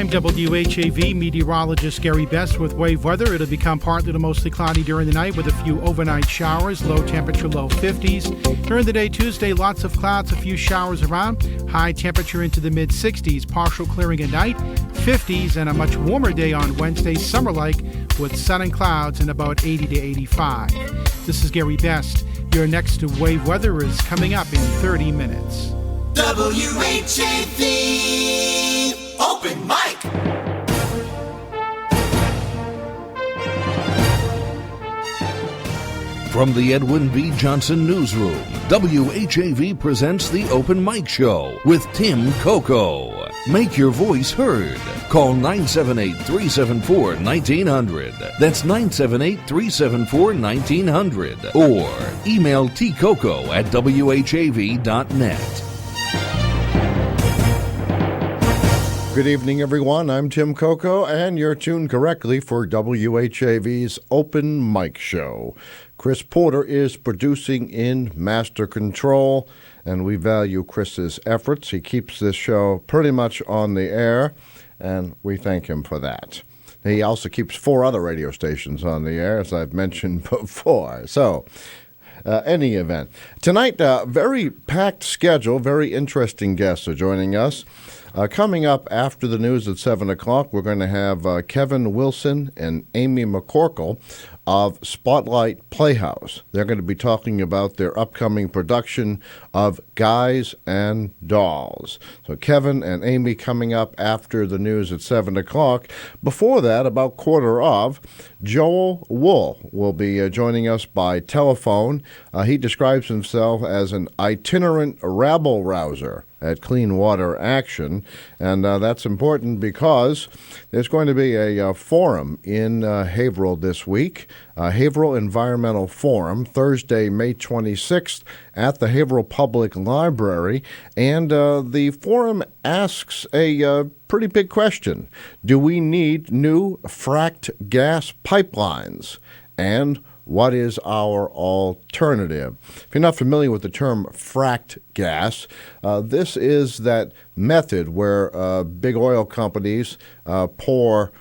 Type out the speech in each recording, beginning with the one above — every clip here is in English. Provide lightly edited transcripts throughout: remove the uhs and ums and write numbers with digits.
I'm WHAV meteorologist Gary Best with wave weather. It'll become partly to mostly cloudy during the night with a few overnight showers, low temperature, low 50s. During the day Tuesday, lots of clouds, a few showers around, high temperature into the mid-60s, partial clearing at night, 50s, and a much warmer day on Wednesday, summer-like, with sun and clouds and about 80 to 85. This is Gary Best. Your next wave weather is coming up in 30 minutes. WHAV Open Mic. From the Edwin B. Johnson Newsroom, WHAV presents the Open Mic Show with Tim Coco. Make your voice heard. Call 978-374-1900. That's 978-374-1900. Or email tcoco@whav.net. Good evening, everyone. I'm Tim Coco, and you're tuned correctly for WHAV's Open Mic Show. Chris Porter is producing in master control, and we value Chris's efforts. He keeps this show pretty much on the air, and we thank him for that. He also keeps 4 other radio stations on the air, as I've mentioned before. So, any event. Tonight, very packed schedule, very interesting guests are joining us. Coming up after the news at 7 o'clock, we're going to have Kevin Wilson and Amy McCorkle of Spotlight Playhouse. They're going to be talking about their upcoming production of Guys and Dolls. So Kevin and Amy coming up after the news at 7 o'clock. Before that, about quarter of, Joel Wool will be joining us by telephone. He describes himself as an itinerant rabble-rouser at Clean Water Action, and that's important because there's going to be a forum in Haverhill this week, Haverhill Environmental Forum, Thursday, May 26th at the Haverhill Public Library, and the forum asks a pretty big question. Do we need new fracked gas pipelines? And what is our alternative? If you're not familiar with the term fracked gas, this is that method where big oil companies pour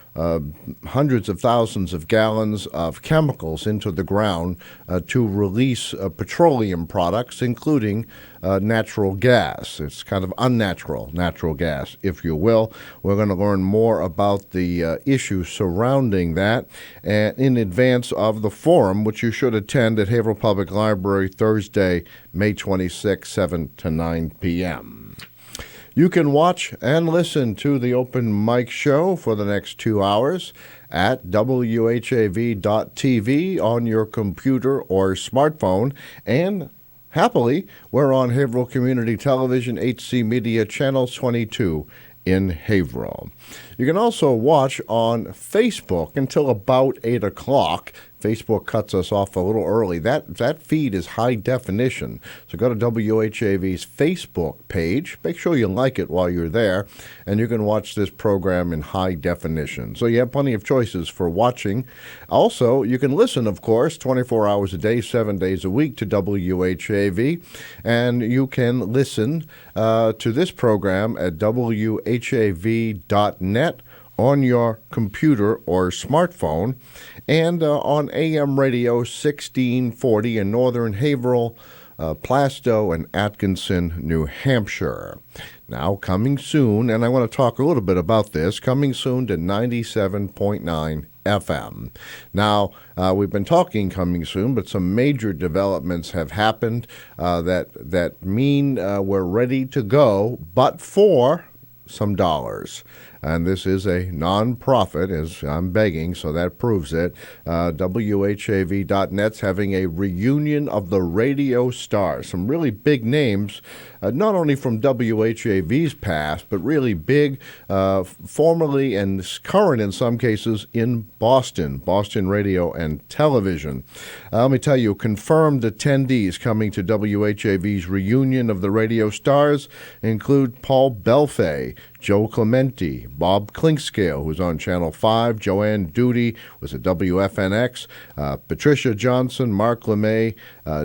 hundreds of thousands of gallons of chemicals into the ground to release petroleum products, including natural gas. It's kind of unnatural natural gas, if you will. We're going to learn more about the issues surrounding that and in advance of the forum, which you should attend at Haverhill Public Library Thursday, May 26, 7 to 9 p.m. You can watch and listen to the Open Mic Show for the next 2 hours at whav.tv on your computer or smartphone. And happily, we're on Haverhill Community Television, HC Media, Channel 22 in Haverhill. You can also watch on Facebook until about 8 o'clock. Facebook cuts us off a little early. That feed is high definition. So go to WHAV's Facebook page. Make sure you like it while you're there, and you can watch this program in high definition. So you have plenty of choices for watching. Also, you can listen, of course, 24 hours a day, 7 days a week to WHAV, and you can listen to this program at WHAV.net on your computer or smartphone, and on AM radio 1640 in northern Haverhill, Plastow, and Atkinson, New Hampshire. Now, coming soon, and I want to talk a little bit about this, coming soon to 97.9 FM. Now, we've been talking coming soon, but some major developments have happened that mean we're ready to go, but for some dollars. And this is a nonprofit, as I'm begging, so that proves it. WHAV.net's having a reunion of the radio stars. Some really big names, not only from WHAV's past, but really big, formerly and current in some cases in Boston radio and television. Let me tell you, confirmed attendees coming to WHAV's reunion of the radio stars include Paul Belfay, Joe Clementi, Bob Clinkscale, who's on Channel 5, Joanne Duty was at WFNX, Patricia Johnson, Mark LeMay,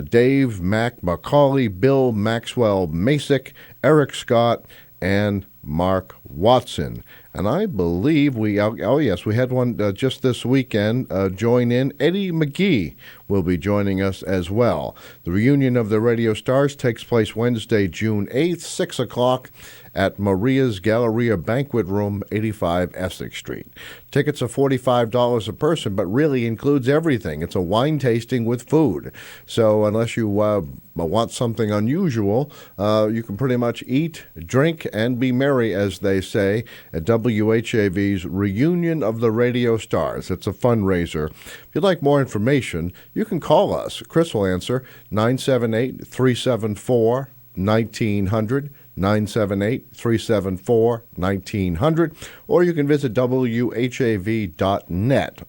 Dave McCauley, Bill Maxwell Masick, Eric Scott, and Mark Watson. And I believe we had one just this weekend join in. Eddie McGee will be joining us as well. The reunion of the Radio Stars takes place Wednesday, June 8th, 6 o'clock at Maria's Galleria Banquet Room, 85 Essex Street. Tickets are $45 a person, but really includes everything. It's a wine tasting with food. So unless you want something unusual, you can pretty much eat, drink, and be merry, as they say, at WHAV's Reunion of the Radio Stars. It's a fundraiser. If you'd like more information, you can call us. Chris will answer 978-374-1900. 978-374-1900, or you can visit WHAV.net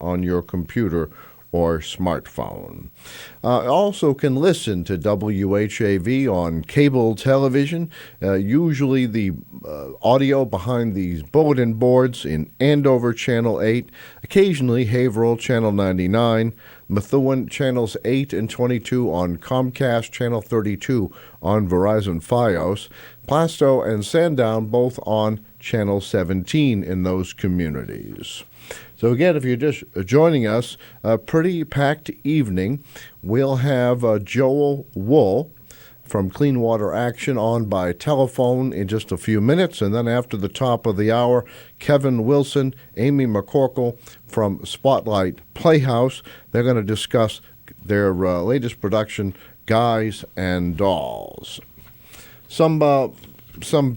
on your computer or smartphone. Also can listen to WHAV on cable television, usually the audio behind these bulletin boards in Andover, Channel 8, occasionally Haverhill, Channel 99, Methuen, Channels 8 and 22 on Comcast, Channel 32 on Verizon Fios, Plasto and Sandown both on Channel 17 in those communities. So again, if you're just joining us, a pretty packed evening. We'll have Joel Wool from Clean Water Action on by telephone in just a few minutes. And then after the top of the hour, Kevin Wilson, Amy McCorkle from Spotlight Playhouse. They're going to discuss their latest production, Guys and Dolls. Some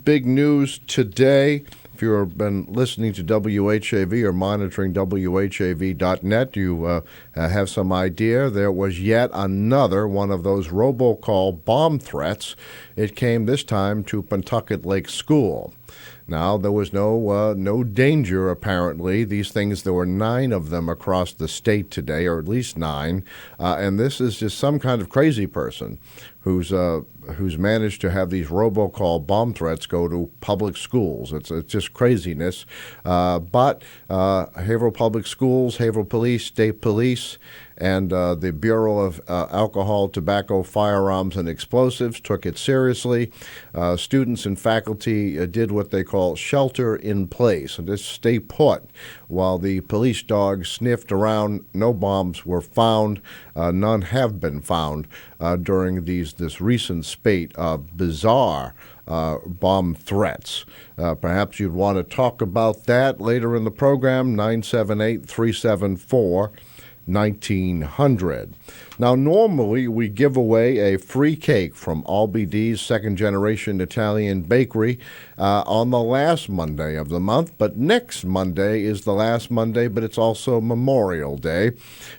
big news today. If you've been listening to WHAV or monitoring WHAV.net, you have some idea. There was yet another one of those robocall bomb threats. It came this time to Pentucket Lake School. Now, there was no danger, apparently. These things, there were 9 of them across the state today, or at least 9. And this is just some kind of crazy person who's managed to have these robocall bomb threats go to public schools. It's just craziness. But Haverhill Public Schools, Haverhill Police, State Police, and the Bureau of Alcohol, Tobacco, Firearms, and Explosives took it seriously. Students and faculty did what they call shelter in place and just stay put while the police dogs sniffed around. No bombs were found. None have been found during this recent spate of bizarre bomb threats. Perhaps you'd want to talk about that later in the program, 978-374-1900. Now, normally we give away a free cake from Albide's second-generation Italian bakery on the last Monday of the month, but next Monday is the last Monday, but it's also Memorial Day,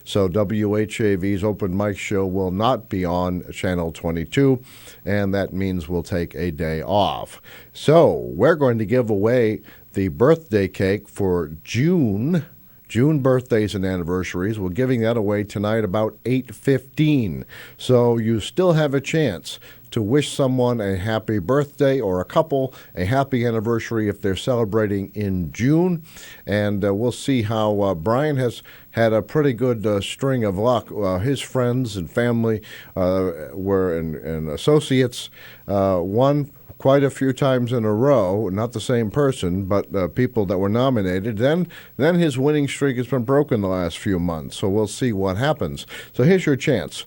so WHAV's Open Mic Show will not be on Channel 22, and that means we'll take a day off. So we're going to give away the birthday cake for June birthdays and anniversaries. We're giving that away tonight about 8:15. So you still have a chance to wish someone a happy birthday or a couple a happy anniversary if they're celebrating in June. And we'll see how Brian has had a pretty good string of luck. His friends and family and associates won quite a few times in a row, not the same person, but people that were nominated. Then his winning streak has been broken the last few months, so we'll see what happens. So here's your chance.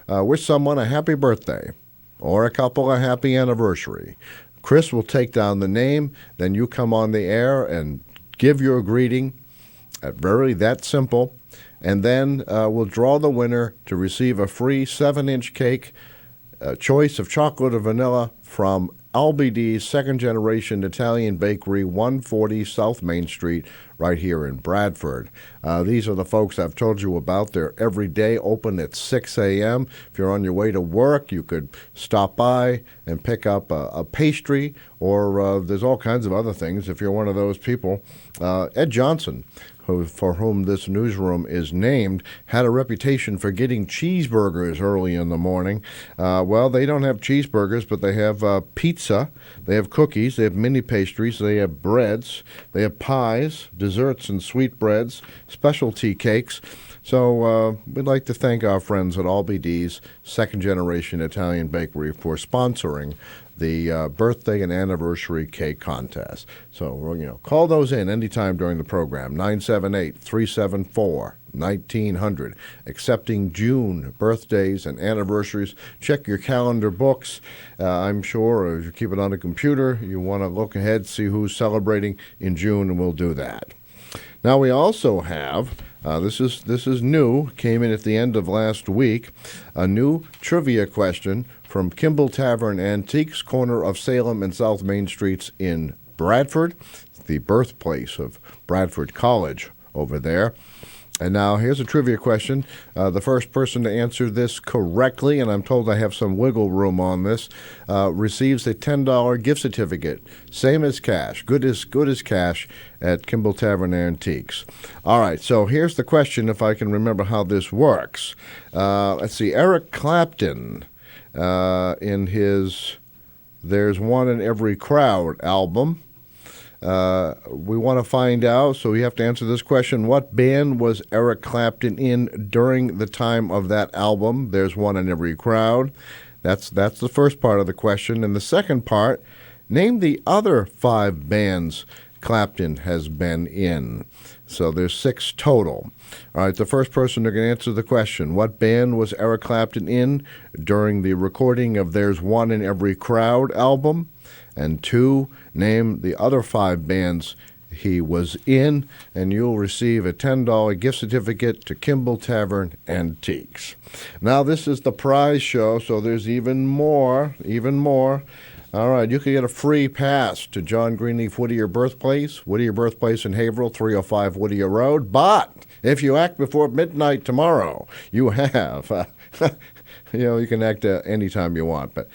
Wish someone a happy birthday or a couple a happy anniversary. Chris will take down the name, then you come on the air and give your greeting. That simple. And then we'll draw the winner to receive a free 7-inch cake, choice of chocolate or vanilla from Albide's second-generation Italian bakery, 140 South Main Street, right here in Bradford. These are the folks I've told you about. They're every day open at 6 a.m. If you're on your way to work, you could stop by and pick up a pastry, or there's all kinds of other things if you're one of those people. Ed Johnson, for whom this newsroom is named, had a reputation for getting cheeseburgers early in the morning. Well, they don't have cheeseburgers, but they have have pizza, they have cookies, they have mini pastries, they have breads, they have pies, desserts and sweetbreads, specialty cakes. So we'd like to thank our friends at Albee D's Second Generation Italian Bakery for sponsoring the birthday and anniversary cake contest. So, call those in anytime during the program, 978-374-1900. Accepting June birthdays and anniversaries. Check your calendar books. I'm sure if you keep it on a computer, you want to look ahead, see who's celebrating in June, and we'll do that. Now, we also have, this is new, came in at the end of last week, a new trivia question from Kimball Tavern Antiques, corner of Salem and South Main Streets in Bradford, the birthplace of Bradford College over there. And now here's a trivia question. The first person to answer this correctly, and I'm told I have some wiggle room on this, receives a $10 gift certificate, same as cash, good as cash at Kimball Tavern Antiques. All right, so here's the question, if I can remember how this works. Let's see, Eric Clapton, in his There's One in Every Crowd album, we want to find out, so we have to answer this question. What band was Eric Clapton in during the time of that album, There's One in Every Crowd? That's the first part of the question. And the second part, name the other 5 bands Clapton has been in. So there's 6 total. All right, the first person who can answer the question, what band was Eric Clapton in during the recording of There's One in Every Crowd album? And 2, name the other 5 bands he was in, and you'll receive a $10 gift certificate to Kimball Tavern Antiques. Now, this is the prize show, so there's even more. All right, you can get a free pass to John Greenleaf Whittier Birthplace in Haverhill, 305 Whittier Road. But if you act before midnight tomorrow, you have, you can act anytime you want. But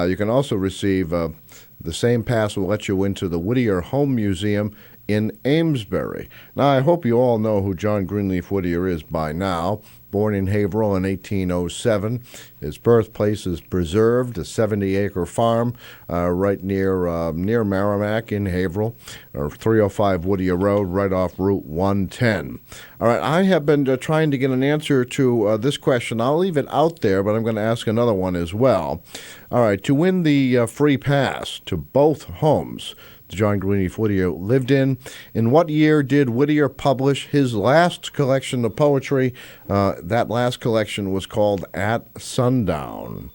you can also receive the same pass will let you into the Whittier Home Museum in Amesbury. Now, I hope you all know who John Greenleaf Whittier is by now. Born in Haverhill in 1807. His birthplace is preserved, a 70-acre farm right near Merrimack in Haverhill, or 305 Whittier Road, right off Route 110. All right, I have been trying to get an answer to this question. I'll leave it out there, but I'm going to ask another one as well. All right, to win the free pass to both homes John Greenleaf Whittier lived in what year did Whittier publish his last collection of poetry? That last collection was called At Sundown.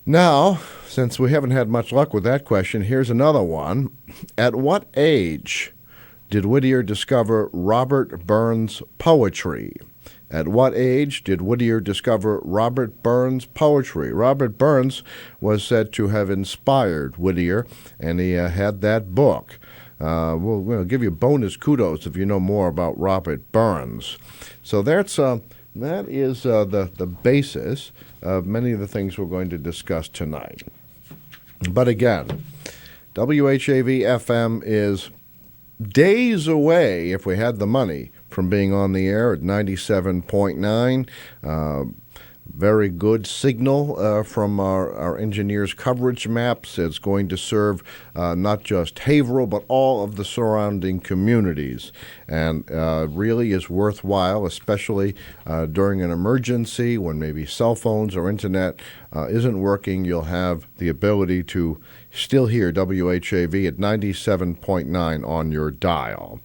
Now, since we haven't had much luck with that question, here's another one. At what age did Whittier discover Robert Burns' poetry? At what age did Whittier discover Robert Burns' poetry? Robert Burns was said to have inspired Whittier, and he had that book. We'll give you bonus kudos if you know more about Robert Burns. So that is the basis of many of the things we're going to discuss tonight. But again, WHAV-FM is days away, if we had the money, from being on the air at 97.9. Very good signal from our engineers' coverage maps. It's going to serve not just Haverhill, but all of the surrounding communities. And really is worthwhile, especially during an emergency when maybe cell phones or internet isn't working. You'll have the ability to still hear WHAV at 97.9 on your dial.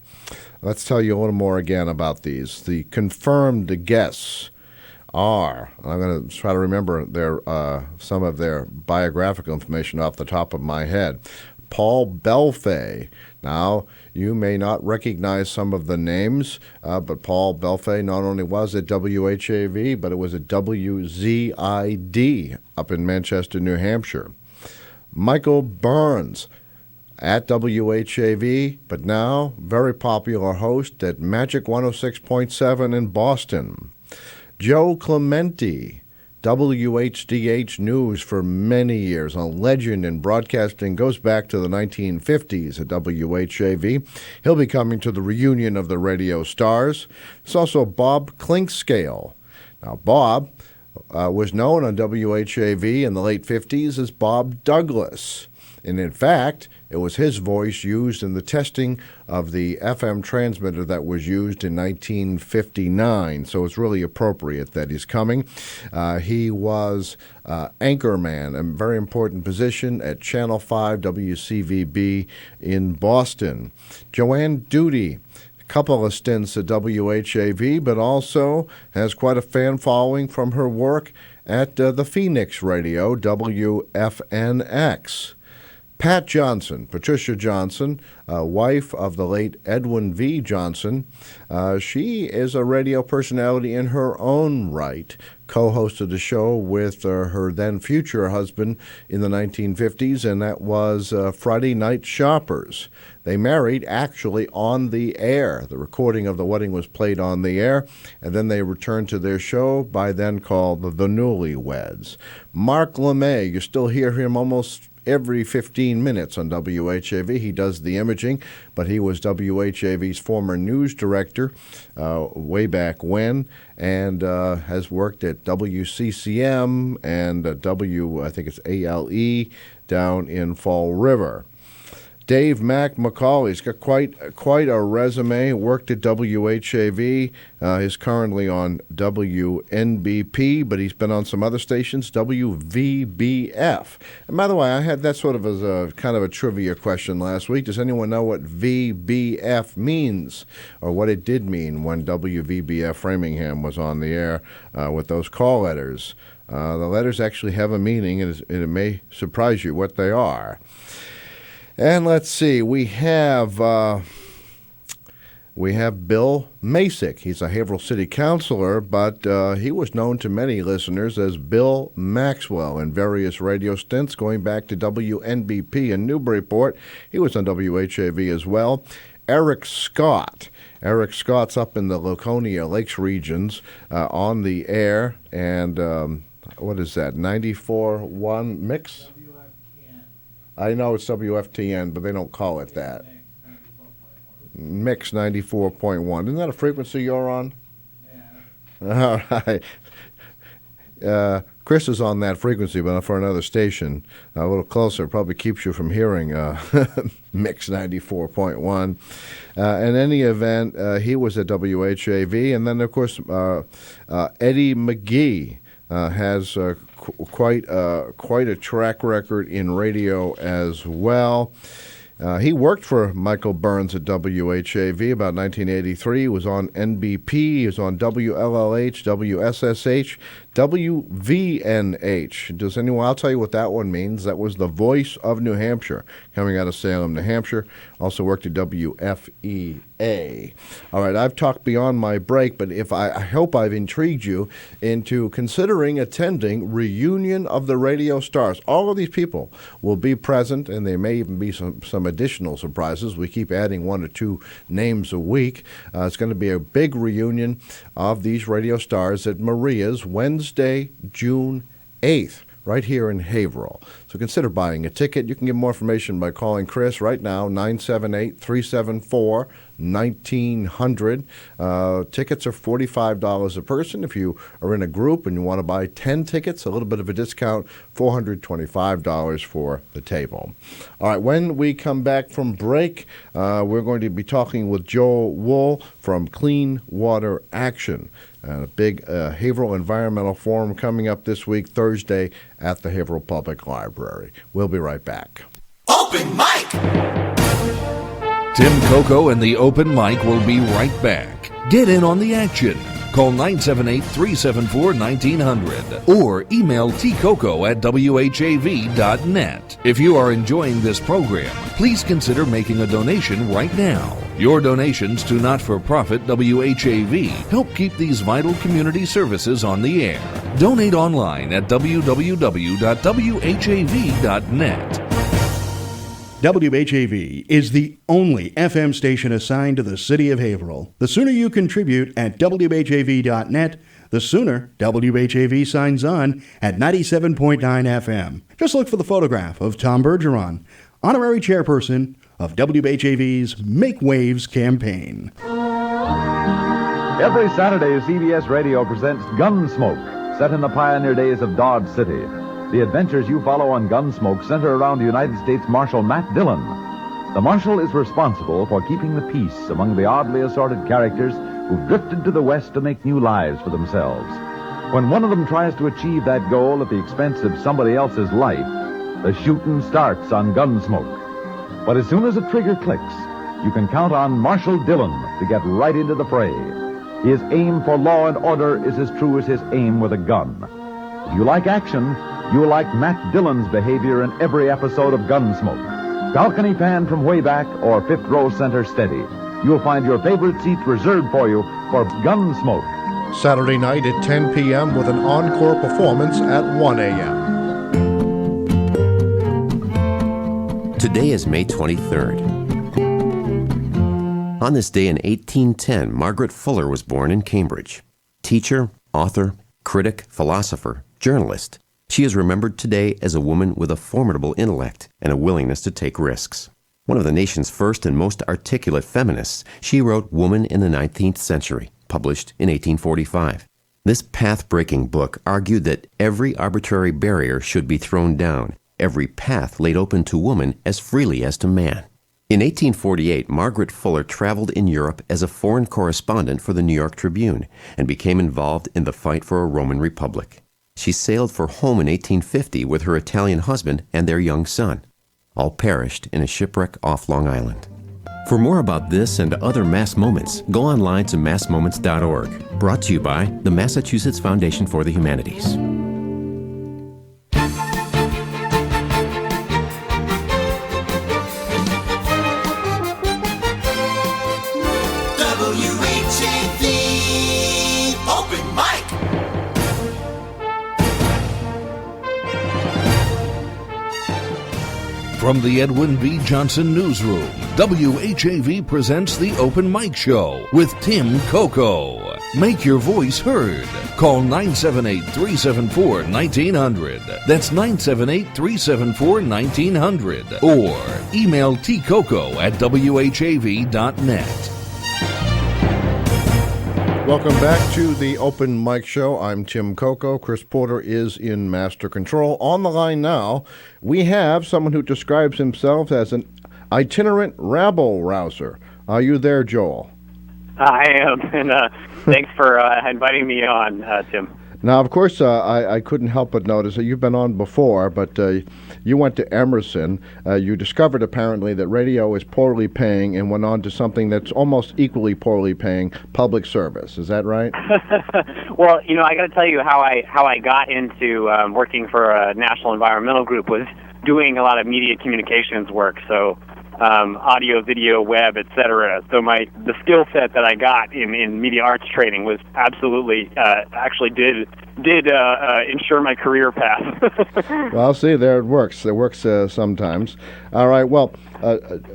Let's tell you a little more again about these. The confirmed guests are, I'm going to try to remember some of their biographical information off the top of my head. Paul Belfay. Now, you may not recognize some of the names, but Paul Belfay not only was at WHAV, but it was at WZID up in Manchester, New Hampshire. Michael Burns at WHAV, but now very popular host at Magic 106.7 in Boston. Joe Clementi, WHDH News for many years, a legend in broadcasting, goes back to the 1950s at WHAV. He'll be coming to the reunion of the Radio Stars. It's also Bob Clinkscale. Now, Bob was known on WHAV in the late 50s as Bob Douglas. And in fact, it was his voice used in the testing of the FM transmitter that was used in 1959. So it's really appropriate that he's coming. He was anchorman, a very important position at Channel 5 WCVB in Boston. Joanne Duty, a couple of stints at WHAV, but also has quite a fan following from her work at the Phoenix Radio, WFNX. Pat Johnson, Patricia Johnson, wife of the late Edwin V. Johnson. She is a radio personality in her own right, co-hosted a show with her then future husband in the 1950s, and that was Friday Night Shoppers. They married actually on the air. The recording of the wedding was played on the air, and then they returned to their show, by then called The Newlyweds. Mark LeMay, you still hear him almost every 15 minutes on WHAV. He does the imaging, but he was WHAV's former news director way back when, and has worked at WCCM and I think it's ALE down in Fall River. Dave McCorkle's got quite a resume. Worked at WHAV. Is currently on WNBP, but he's been on some other stations, WVBF. And by the way, I had that sort of as a kind of a trivia question last week. Does anyone know what VBF means, or what it did mean when WVBF Framingham was on the air with those call letters? The letters actually have a meaning, and it may surprise you what they are. And let's see, we have Bill Masick. He's a Haverhill City Councilor, but he was known to many listeners as Bill Maxwell in various radio stints going back to WNBP in Newburyport. He was on WHAV as well. Eric Scott. Eric Scott's up in the Laconia Lakes regions on the air, and what is that, 94.1 mix? I know it's WFTN, but they don't call it that. Mix 94.1. Isn't that a frequency you're on? Yeah. All right. Chris is on that frequency, but for another station. A little closer. Probably keeps you from hearing Mix 94.1. In any event, he was at WHAV. And then, of course, Eddie McGee has quite a track record in radio as well. He worked for Michael Burns at WHAV about 1983. He was on NBP. He was on WLLH, WSSH, WVNH. Does anyone? I'll tell you what that one means. That was the Voice of New Hampshire, coming out of Salem, New Hampshire. Also worked at WFEA. All right, I've talked beyond my break, but I hope I've intrigued you into considering attending Reunion of the Radio Stars. All of these people will be present, and there may even be some additional surprises. We keep adding 1 or 2 names a week. It's going to be a big reunion of these radio stars at Maria's Wednesday, June 8th. Right here in Haverhill. So consider buying a ticket. You can get more information by calling Chris right now, 978-374-1900. Tickets are $45 a person. If you are in a group and you want to buy 10 tickets, a little bit of a discount, $425 for the table. All right, when we come back from break, we're going to be talking with Joel Wool from Clean Water Action. A big Haverhill Environmental Forum coming up this week, Thursday, at the Haverhill Public Library. We'll be right back. Open mic! Tim Coco and the Open Mic will be right back. Get in on the action. Call 978-374-1900 or email tcoco@whav.net. If you are enjoying this program, please consider making a donation right now. Your donations to not-for-profit WHAV help keep these vital community services on the air. Donate online at www.whav.net. WHAV is the only FM station assigned to the city of Haverhill. The sooner you contribute at whav.net, the sooner WHAV signs on at 97.9 FM. Just look for the photograph of Tom Bergeron, honorary chairperson of WHAV's Make Waves campaign. Every Saturday, CBS Radio presents Gunsmoke, set in the pioneer days of Dodge City. The adventures you follow on Gunsmoke center around United States Marshal Matt Dillon. The Marshal is responsible for keeping the peace among the oddly assorted characters who've drifted to the West to make new lives for themselves. When one of them tries to achieve that goal at the expense of somebody else's life, the shooting starts on Gunsmoke. But as soon as the trigger clicks, you can count on Marshal Dillon to get right into the fray. His aim for law and order is as true as his aim with a gun. If you like action, you'll like Matt Dillon's behavior in every episode of Gunsmoke. Balcony fan from way back or fifth row center steady. You'll find your favorite seats reserved for you for Gunsmoke. Saturday night at 10 p.m. with an encore performance at 1 a.m. Today is May 23rd. On this day in 1810, Margaret Fuller was born in Cambridge. Teacher, author, critic, philosopher, journalist. She is remembered today as a woman with a formidable intellect and a willingness to take risks. One of the nation's first and most articulate feminists, she wrote Woman in the 19th Century, published in 1845. This path-breaking book argued that every arbitrary barrier should be thrown down, every path laid open to woman as freely as to man. In 1848, Margaret Fuller traveled in Europe as a foreign correspondent for the New York Tribune and became involved in the fight for a Roman Republic. She sailed for home in 1850 with her Italian husband and their young son. All perished in a shipwreck off Long Island. For more about this and other Mass Moments, go online to massmoments.org. Brought to you by the Massachusetts Foundation for the Humanities. WHAV Open Mic. From the Edwin B. Johnson Newsroom, WHAV presents the Open Mic Show with Tim Coco. Make your voice heard. Call 978-374-1900. That's 978-374-1900. Or email tcoco@whav.net. Welcome back to the Open Mic Show. I'm Tim Coco. Chris Porter is in Master Control. On the line now, we have someone who describes himself as an itinerant rabble-rouser. Are you there, Joel? I am, and thanks for inviting me on, Tim. Now, of course, I couldn't help but notice that you've been on before, but you went to Emerson. You discovered, apparently, that radio is poorly paying and went on to something that's almost equally poorly paying, public service. Is that right? Well, you know, I got to tell you how I got into working for a national environmental group was doing a lot of media communications work, so audio, video, web, etc. So the skill set that I got in media arts training was absolutely actually did ensure my career path. Well, see, there it works. It works sometimes. All right. Well,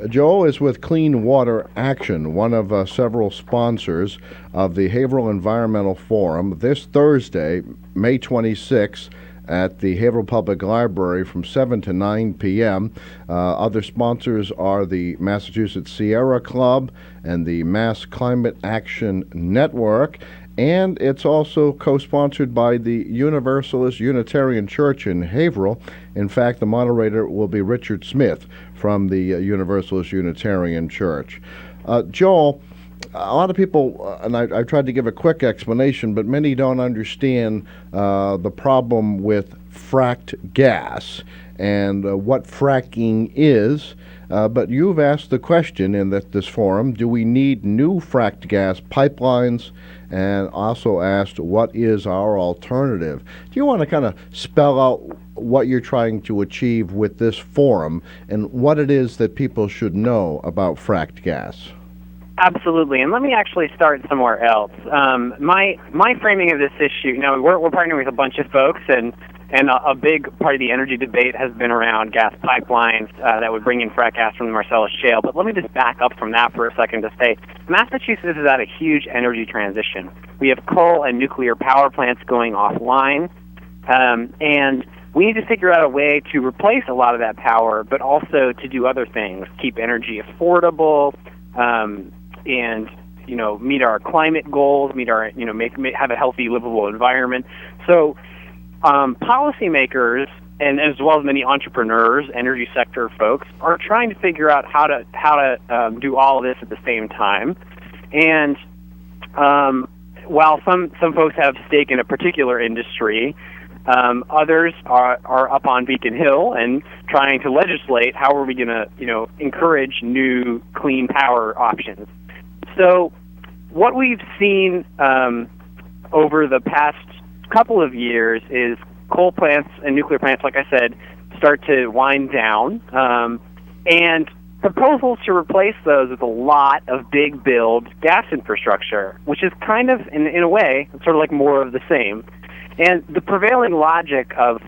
Joel is with Clean Water Action, one of several sponsors of the Haverhill Environmental Forum this Thursday, May 26th. At the Haverhill Public Library from 7 to 9 p.m. Other sponsors are the Massachusetts Sierra Club and the Mass Climate Action Network, and it's also co-sponsored by the Universalist Unitarian Church in Haverhill. In fact, the moderator will be Richard Smith from the Universalist Unitarian Church. Joel, a lot of people, and I tried to give a quick explanation, but many don't understand the problem with fracked gas and what fracking is. But you've asked the question in this forum, do we need new fracked gas pipelines? And also asked, what is our alternative? Do you want to kind of spell out what you're trying to achieve with this forum and what it is that people should know about fracked gas? Absolutely, and let me actually start somewhere else. My framing of this issue, you know, we're partnering with a bunch of folks, and a big part of the energy debate has been around gas pipelines that would bring in frack gas from the Marcellus Shale. But let me just back up from that for a second to say Massachusetts is at a huge energy transition. We have coal and nuclear power plants going offline, and we need to figure out a way to replace a lot of that power, but also to do other things, keep energy affordable, and meet our climate goals, meet our, have a healthy, livable environment. So policymakers, and as well as many entrepreneurs, energy sector folks, are trying to figure out how to do all of this at the same time. And while some folks have stake in a particular industry, others are up on Beacon Hill and trying to legislate how are we going to, encourage new clean power options. So what we've seen over the past couple of years is coal plants and nuclear plants, like I said, start to wind down, and proposals to replace those with a lot of big build gas infrastructure, which is kind of, in a way, sort of like more of the same. And the prevailing logic of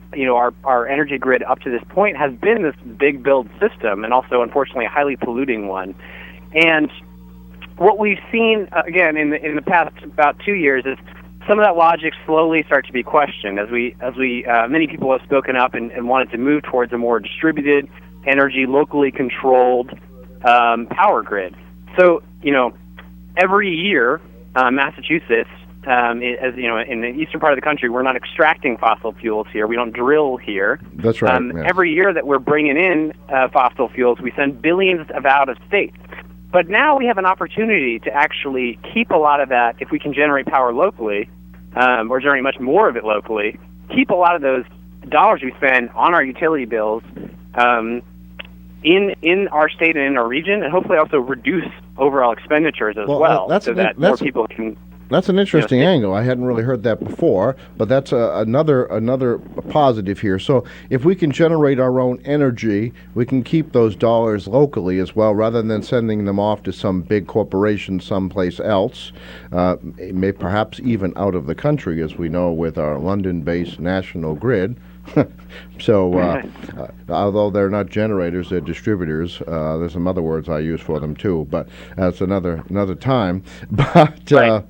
our energy grid up to this point has been this big build system, and also, unfortunately, a highly polluting one. And what we've seen again in the past about 2 years is some of that logic slowly start to be questioned as many people have spoken up and wanted to move towards a more distributed, energy, locally controlled power grid. So every year, Massachusetts, as in the eastern part of the country, we're not extracting fossil fuels here. We don't drill here. That's right. Every year that we're bringing in fossil fuels, we send billions of out of state. But now we have an opportunity to actually keep a lot of that, if we can generate power locally, or generate much more of it locally, keep a lot of those dollars we spend on our utility bills in our state and in our region, and hopefully also reduce overall expenditures as well, so that more people can... That's an interesting angle. I hadn't really heard that before, but that's another positive here. So if we can generate our own energy, we can keep those dollars locally as well, rather than sending them off to some big corporation someplace else, perhaps even out of the country, as we know with our London-based national grid. So, although they're not generators, they're distributors. There's some other words I use for them too, but that's another time. But right.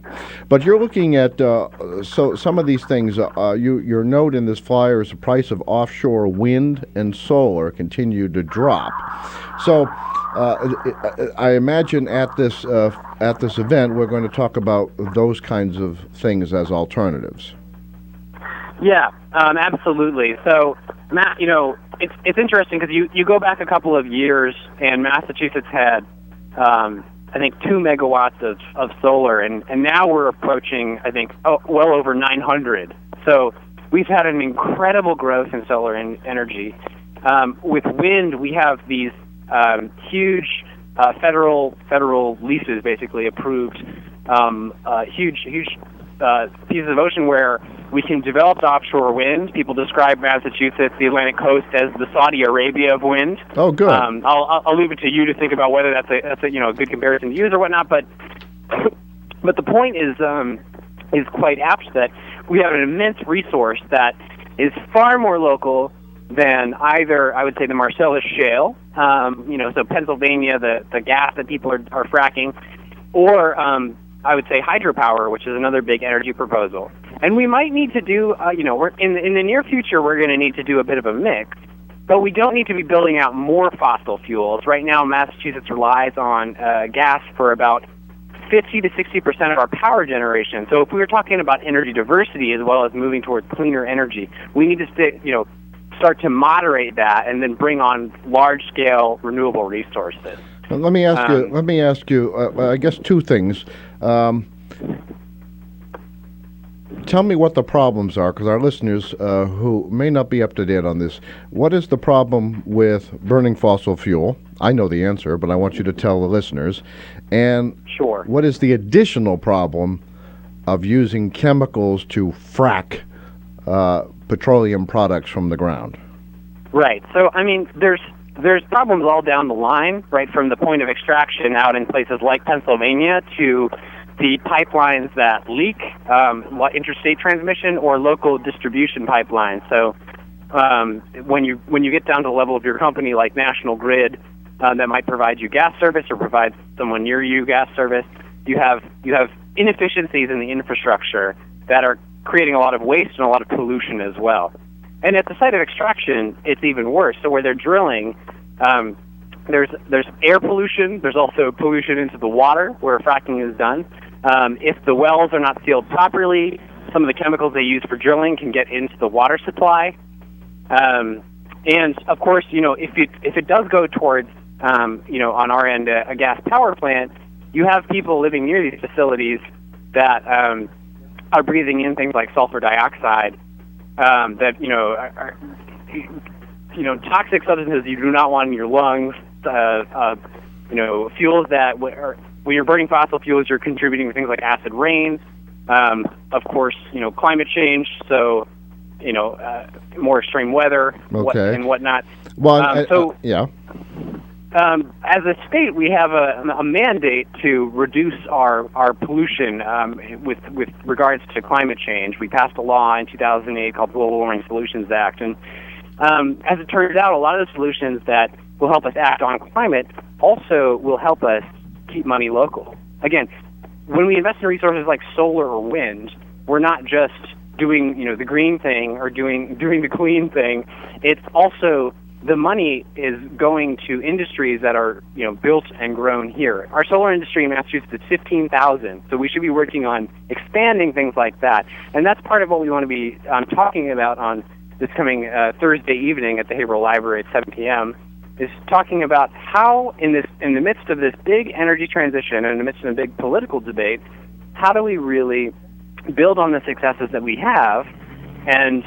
But you're looking at so some of these things. Your note in this flyer is the price of offshore wind and solar continue to drop. So, I imagine at this event we're going to talk about those kinds of things as alternatives. Yeah, absolutely. So, Matt, it's interesting because you go back a couple of years, and Massachusetts had, I think, 2 megawatts of solar, and now we're approaching, I think, well over 900. So we've had an incredible growth in solar energy. With wind, we have these huge federal leases, basically approved, huge pieces of ocean where we can develop offshore wind. People describe Massachusetts, the Atlantic coast, as the Saudi Arabia of wind. Oh, good. I'll leave it to you to think about whether that's a good comparison to use or whatnot. But the point is quite apt that we have an immense resource that is far more local than either, I would say, the Marcellus Shale, so Pennsylvania, the gas that people are fracking, or I would say hydropower, which is another big energy proposal. And we might need to do, we're in the near future, we're going to need to do a bit of a mix, but we don't need to be building out more fossil fuels. Right now, Massachusetts relies on gas for about 50 to 60% of our power generation. So if we were talking about energy diversity as well as moving towards cleaner energy, we need to start to moderate that and then bring on large-scale renewable resources. Let me ask you. I guess two things. Tell me what the problems are, because our listeners who may not be up to date on this, what is the problem with burning fossil fuel? I know the answer, but I want you to tell the listeners. And sure, what is the additional problem of using chemicals to frack petroleum products from the ground? Right. So, I mean, there's problems all down the line, right, from the point of extraction out in places like Pennsylvania to the pipelines that leak, interstate transmission or local distribution pipelines. So when you get down to the level of your company like National Grid, that might provide you gas service or provide someone near you gas service, you have inefficiencies in the infrastructure that are creating a lot of waste and a lot of pollution as well. And at the site of extraction, it's even worse. So where they're drilling, there's air pollution. There's also pollution into the water where fracking is done. If the wells are not sealed properly, some of the chemicals they use for drilling can get into the water supply. And of course, if it does go towards, on our end, a gas power plant, you have people living near these facilities that are breathing in things like sulfur dioxide, that are toxic substances you do not want in your lungs. Fuels that when you're burning fossil fuels, you're contributing to things like acid rain. Of course, climate change. So, more extreme weather and whatnot. Well, yeah. As a state, we have a mandate to reduce our pollution with regards to climate change. We passed a law in 2008 called the Global Warming Solutions Act, and as it turns out, a lot of the solutions that will help us act on climate also will help us keep money local. Again, when we invest in resources like solar or wind, we're not just doing the green thing or doing the clean thing. It's also the money is going to industries that are built and grown here. Our solar industry in Massachusetts is 15,000, so we should be working on expanding things like that. And that's part of what we want to be talking about on this coming Thursday evening at the Haverhill Library at 7 p.m. is talking about how in the midst of this big energy transition and in the midst of a big political debate, how do we really build on the successes that we have and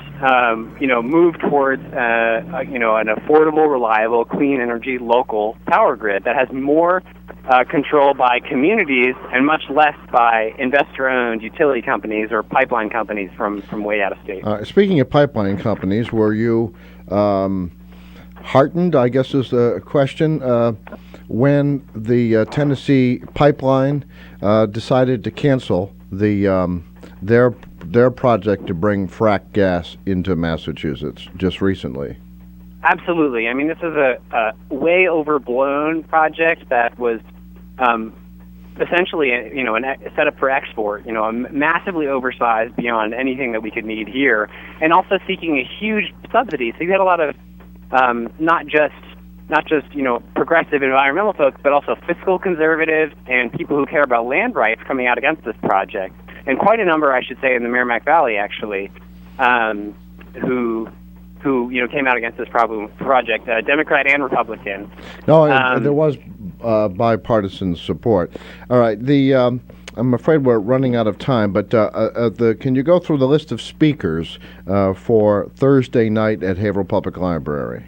move towards an affordable, reliable, clean energy local power grid that has more control by communities and much less by investor-owned utility companies or pipeline companies from way out of state. Speaking of pipeline companies, were you heartened, I guess is the question, when the Tennessee pipeline decided to cancel their project to bring fracked gas into Massachusetts just recently? Absolutely. I mean, this is a way overblown project that was essentially set up for export. Massively oversized beyond anything that we could need here, and also seeking a huge subsidy. So you had a lot of not just progressive environmental folks, but also fiscal conservatives and people who care about land rights coming out against this project. And quite a number, I should say, in the Merrimack Valley, actually, who came out against this project, Democrat and Republican. No, there was bipartisan support. All right, I'm afraid we're running out of time, but can you go through the list of speakers for Thursday night at Haverhill Public Library?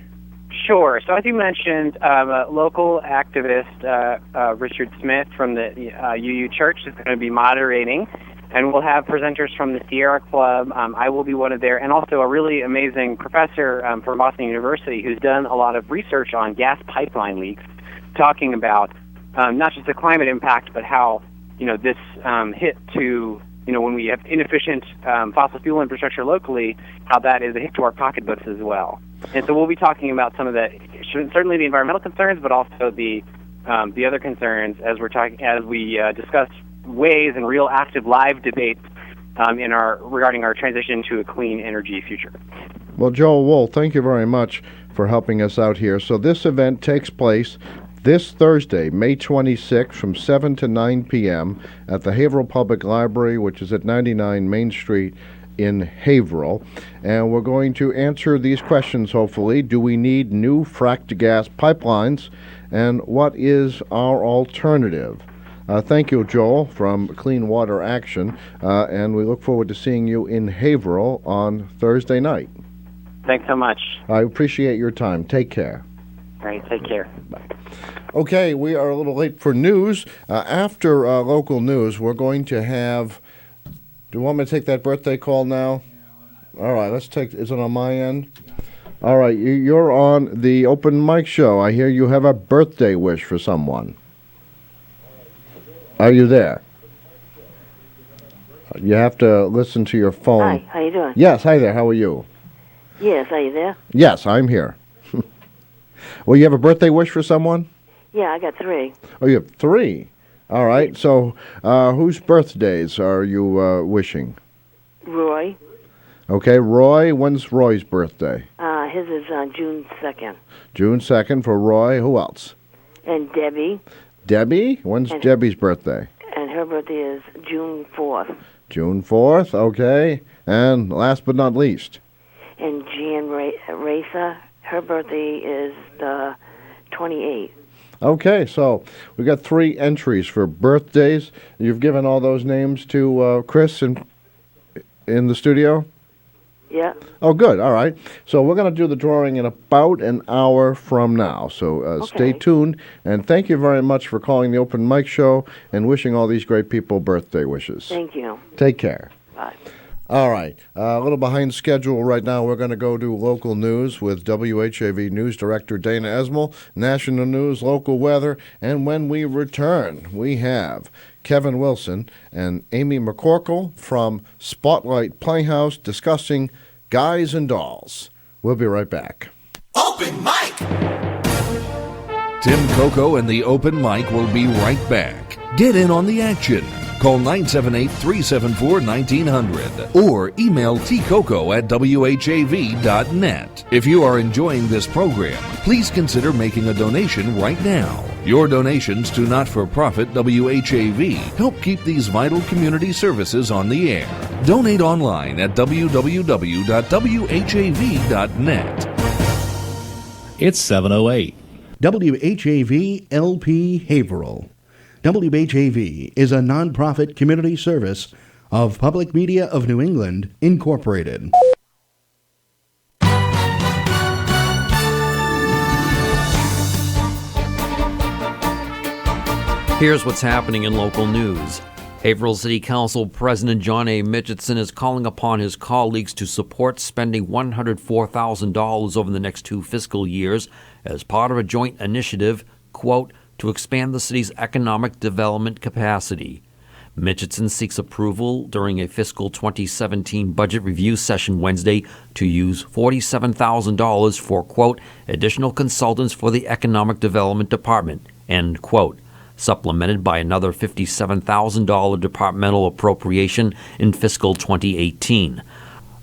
Sure. So as you mentioned, local activist Richard Smith from the UU Church is going to be moderating. And we'll have presenters from the Sierra Club. I will be one of there, and also a really amazing professor from Boston University who's done a lot of research on gas pipeline leaks, talking about not just the climate impact, but how this hit to when we have inefficient fossil fuel infrastructure locally, how that is a hit to our pocketbooks as well. And so we'll be talking about some of the certainly the environmental concerns, but also the other concerns as we discuss ways and real active live debates regarding our transition to a clean energy future. Well, Joel Wool, thank you very much for helping us out here. So this event takes place this Thursday, May 26th, from 7 to 9 p.m. at the Haverhill Public Library, which is at 99 Main Street in Haverhill. And we're going to answer these questions, hopefully. Do we need new fracked gas pipelines? And what is our alternative? Thank you, Joel, from Clean Water Action, and we look forward to seeing you in Haverhill on Thursday night. Thanks so much. I appreciate your time. Take care. All right, take care. Bye. Okay, we are a little late for news. After local news, we're going to have... Do you want me to take that birthday call now? All right, let's take... Is it on my end? All right, you're on the open mic show. I hear you have a birthday wish for someone. Are you there? You have to listen to your phone. Hi, how you doing? Yes, hi there. How are you? Yes, are you there? Yes, I'm here. Well, you have a birthday wish for someone? Yeah, I got 3. Oh, you have 3. All right. So, whose birthdays are you wishing? Roy. Okay, Roy. When's Roy's birthday? His is June 2nd. June 2nd for Roy. Who else? And Debbie. Debbie? When's Debbie's birthday? And her birthday is June 4th. June 4th, okay. And last but not least? And Jan Racer, her birthday is the 28th. Okay, so we got 3 entries for birthdays. You've given all those names to Chris in the studio? Yeah. Oh, good. All right. So we're going to do the drawing in about an hour from now. So stay tuned. And thank you very much for calling the Open Mic Show and wishing all these great people birthday wishes. Thank you. Take care. Bye. All right. A little behind schedule right now. We're going to go to local news with WHAV News Director Dana Esmel, national news, local weather, and when we return, we have Kevin Wilson and Amy McCorkle from Spotlight Playhouse discussing Guys and Dolls. We'll be right back. Open mic. Tim Coco and the Open Mic will be right back. Get in on the action. Call 978-374-1900 or email tcoco@whav.net. If you are enjoying this program, please consider making a donation right now. Your donations to not-for-profit WHAV help keep these vital community services on the air. Donate online at www.whav.net. It's 7:08. WHAV LP Haverhill. WHAV is a nonprofit community service of Public Media of New England, Incorporated. Here's what's happening in local news. Haverhill City Council President John A. Mitchison is calling upon his colleagues to support spending $104,000 over the next 2 fiscal years as part of a joint initiative, quote, to expand the city's economic development capacity. Mitchison seeks approval during a fiscal 2017 budget review session Wednesday to use $47,000 for, quote, additional consultants for the Economic Development Department, end quote, supplemented by another $57,000 departmental appropriation in fiscal 2018.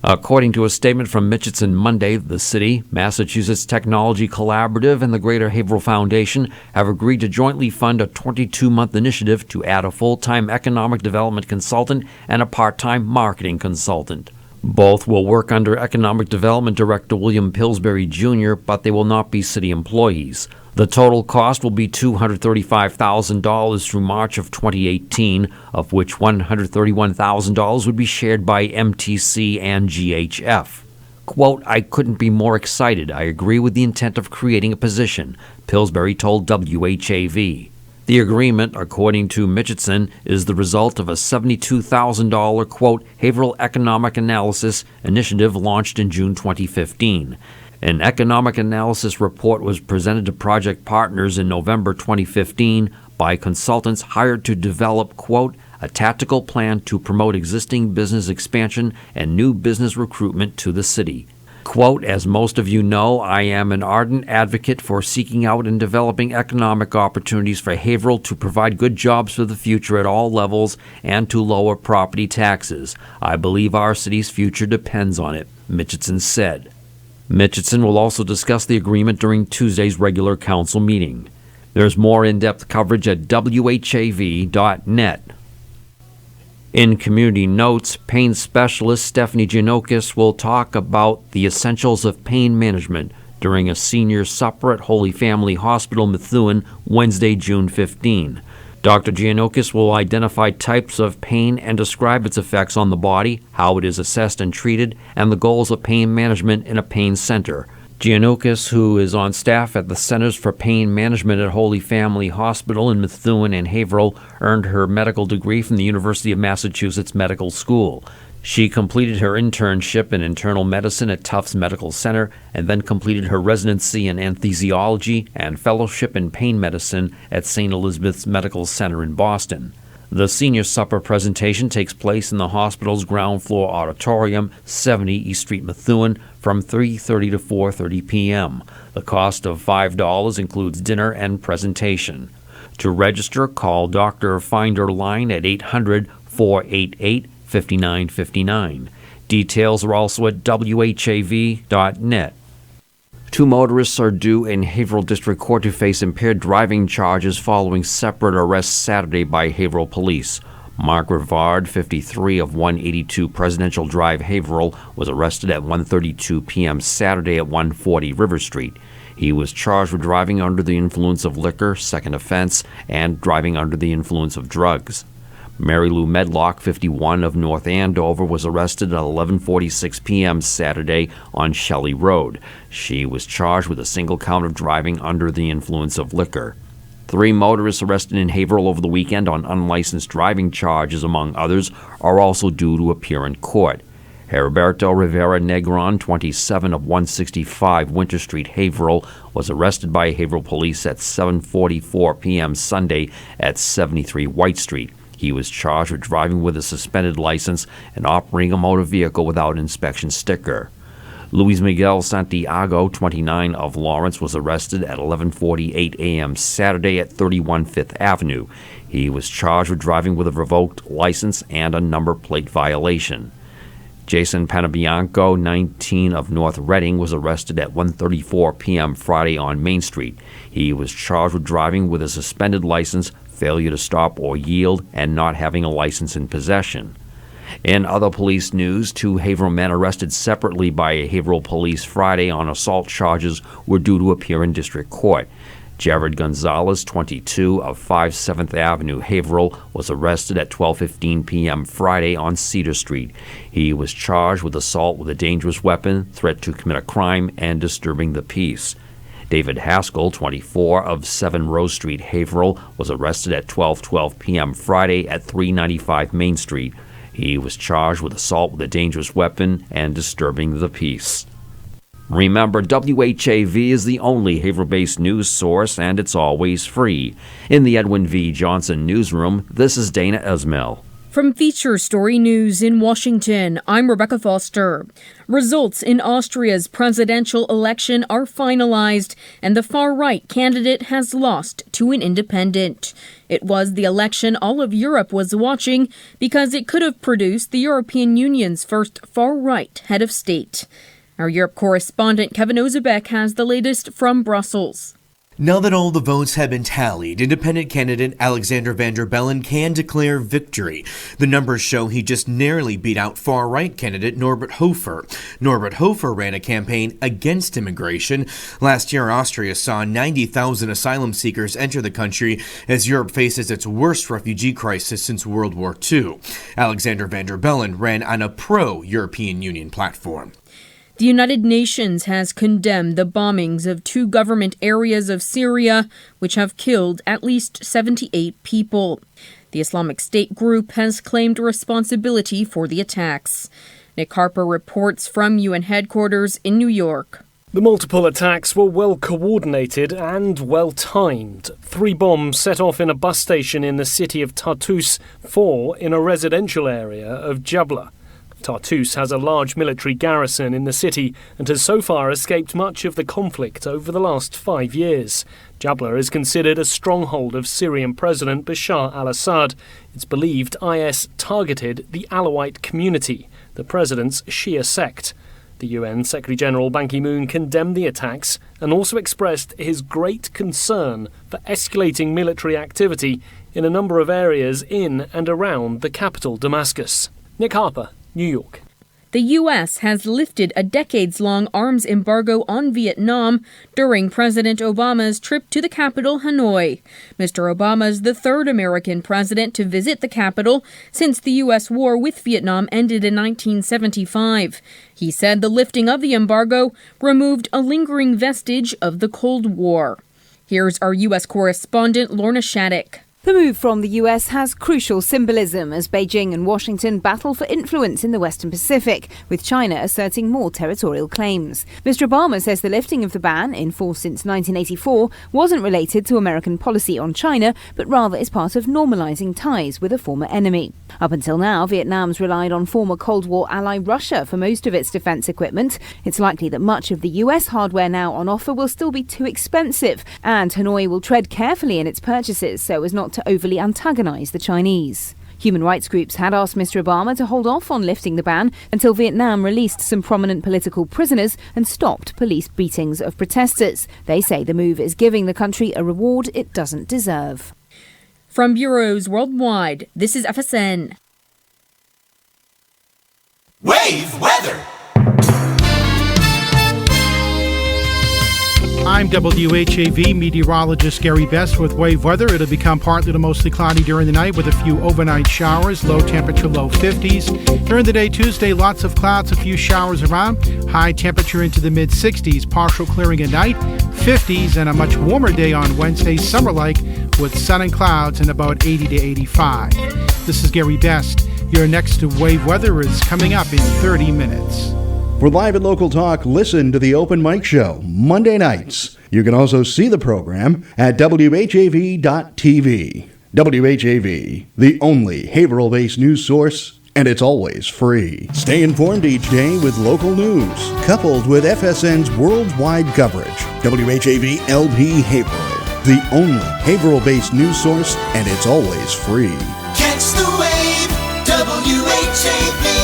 According to a statement from Mitchison Monday, the city, Massachusetts Technology Collaborative, and the Greater Haverhill Foundation have agreed to jointly fund a 22-month initiative to add a full-time economic development consultant and a part-time marketing consultant. Both will work under Economic Development Director William Pillsbury Jr., but they will not be city employees. The total cost will be $235,000 through March of 2018, of which $131,000 would be shared by MTC and GHF. Quote, I couldn't be more excited. I agree with the intent of creating a position, Pillsbury told WHAV. The agreement, according to Mitchison, is the result of a $72,000, quote, Haverhill Economic Analysis initiative launched in June 2015. An economic analysis report was presented to project partners in November 2015 by consultants hired to develop, quote, a tactical plan to promote existing business expansion and new business recruitment to the city. Quote, as most of you know, I am an ardent advocate for seeking out and developing economic opportunities for Haverhill to provide good jobs for the future at all levels and to lower property taxes. I believe our city's future depends on it, Mitchison said. Mitchison will also discuss the agreement during Tuesday's regular council meeting. There's more in-depth coverage at whav.net. In community notes, pain specialist Stephanie Giannokis will talk about the essentials of pain management during a senior supper at Holy Family Hospital, Methuen, Wednesday, June 15. Dr. Giannokis will identify types of pain and describe its effects on the body, how it is assessed and treated, and the goals of pain management in a pain center. Giannokis, who is on staff at the Centers for Pain Management at Holy Family Hospital in Methuen and Haverhill, earned her medical degree from the University of Massachusetts Medical School. She completed her internship in internal medicine at Tufts Medical Center and then completed her residency in anesthesiology and fellowship in pain medicine at St. Elizabeth's Medical Center in Boston. The senior supper presentation takes place in the hospital's ground floor auditorium, 70 East Street, Methuen, from 3:30 to 4:30 p.m. The cost of $5 includes dinner and presentation. To register, call Dr. Finder line at 800-488-5959. Details are also at whav.net. Two motorists are due in Haverhill District Court to face impaired driving charges following separate arrests Saturday by Haverhill Police. Mark Rivard, 53, of 182 Presidential Drive, Haverhill, was arrested at 1:32 p.m. Saturday at 140 River Street. He was charged with driving under the influence of liquor, second offense, and driving under the influence of drugs. Mary Lou Medlock, 51, of North Andover, was arrested at 11:46 p.m. Saturday on Shelley Road. She was charged with a single count of driving under the influence of liquor. 3 motorists arrested in Haverhill over the weekend on unlicensed driving charges, among others, are also due to appear in court. Heriberto Rivera Negron, 27, of 165 Winter Street, Haverhill, was arrested by Haverhill Police at 7:44 p.m. Sunday at 73 White Street. He was charged with driving with a suspended license and operating a motor vehicle without an inspection sticker. Luis Miguel Santiago, 29, of Lawrence, was arrested at 11:48 a.m. Saturday at 31 Fifth Avenue. He was charged with driving with a revoked license and a number plate violation. Jason Panabianco, 19, of North Reading, was arrested at 1:34 p.m. Friday on Main Street. He was charged with driving with a suspended license, failure to stop or yield, and not having a license in possession. In other police news, 2 Haverhill men arrested separately by Haverhill Police Friday on assault charges were due to appear in district court. Jared Gonzalez, 22, of 5 7th Avenue, Haverhill, was arrested at 12:15 p.m. Friday on Cedar Street. He was charged with assault with a dangerous weapon, threat to commit a crime, and disturbing the peace. David Haskell, 24, of 7 Rose Street, Haverhill, was arrested at 12:12 p.m. Friday at 395 Main Street. He was charged with assault with a dangerous weapon and disturbing the peace. Remember, WHAV is the only Haverhill-based news source, and it's always free. In the Edwin V. Johnson newsroom, this is Dana Esmel. From Feature Story News in Washington, I'm Rebecca Foster. Results in Austria's presidential election are finalized, and the far-right candidate has lost to an independent. It was the election all of Europe was watching because it could have produced the European Union's first far-right head of state. Our Europe correspondent Kevin Ozebek has the latest from Brussels. Now that all the votes have been tallied, independent candidate Alexander Van der Bellen can declare victory. The numbers show he just narrowly beat out far-right candidate Norbert Hofer. Norbert Hofer ran a campaign against immigration. Last year, Austria saw 90,000 asylum seekers enter the country as Europe faces its worst refugee crisis since World War II. Alexander Van der Bellen ran on a pro-European Union platform. The United Nations has condemned the bombings of 2 government areas of Syria, which have killed at least 78 people. The Islamic State group has claimed responsibility for the attacks. Nick Harper reports from UN headquarters in New York. The multiple attacks were well coordinated and well timed. 3 bombs set off in a bus station in the city of Tartus, 4 in a residential area of Jabla. Tartus has a large military garrison in the city and has so far escaped much of the conflict over the last 5 years. Jabla is considered a stronghold of Syrian President Bashar al-Assad. It's believed IS targeted the Alawite community, the president's Shia sect. The UN Secretary-General Ban Ki-moon condemned the attacks and also expressed his great concern for escalating military activity in a number of areas in and around the capital, Damascus. Nick Harper, New York. The U.S. has lifted a decades-long arms embargo on Vietnam during President Obama's trip to the capital, Hanoi. Mr. Obama is the 3rd American president to visit the capital since the U.S. war with Vietnam ended in 1975. He said the lifting of the embargo removed a lingering vestige of the Cold War. Here's our U.S. correspondent, Lorna Shattuck. The move from the US has crucial symbolism as Beijing and Washington battle for influence in the Western Pacific, with China asserting more territorial claims. Mr. Obama says the lifting of the ban, in force since 1984, wasn't related to American policy on China, but rather is part of normalizing ties with a former enemy. Up until now, Vietnam's relied on former Cold War ally Russia for most of its defense equipment. It's likely that much of the US hardware now on offer will still be too expensive, and Hanoi will tread carefully in its purchases so as not to overly antagonize the Chinese. Human rights groups had asked Mr. Obama to hold off on lifting the ban until Vietnam released some prominent political prisoners and stopped police beatings of protesters. They say the move is giving the country a reward it doesn't deserve. From bureaus worldwide, this is FSN. Wave weather. I'm WHAV meteorologist Gary Best with wave weather. It'll become partly to mostly cloudy during the night with a few overnight showers, low temperature, low 50s. During the day Tuesday, lots of clouds, a few showers around, high temperature into the mid-60s, partial clearing at night, 50s, and a much warmer day on Wednesday, summer-like, with sun and clouds and about 80 to 85. This is Gary Best. Your next wave weather is coming up in 30 minutes. For live and local talk, listen to the Open Mic Show, Monday nights. You can also see the program at WHAV.tv. WHAV, the only Haverhill-based news source, and it's always free. Stay informed each day with local news, coupled with FSN's worldwide coverage. WHAV LP Haverhill, the only Haverhill-based news source, and it's always free. Catch the wave. WHAV.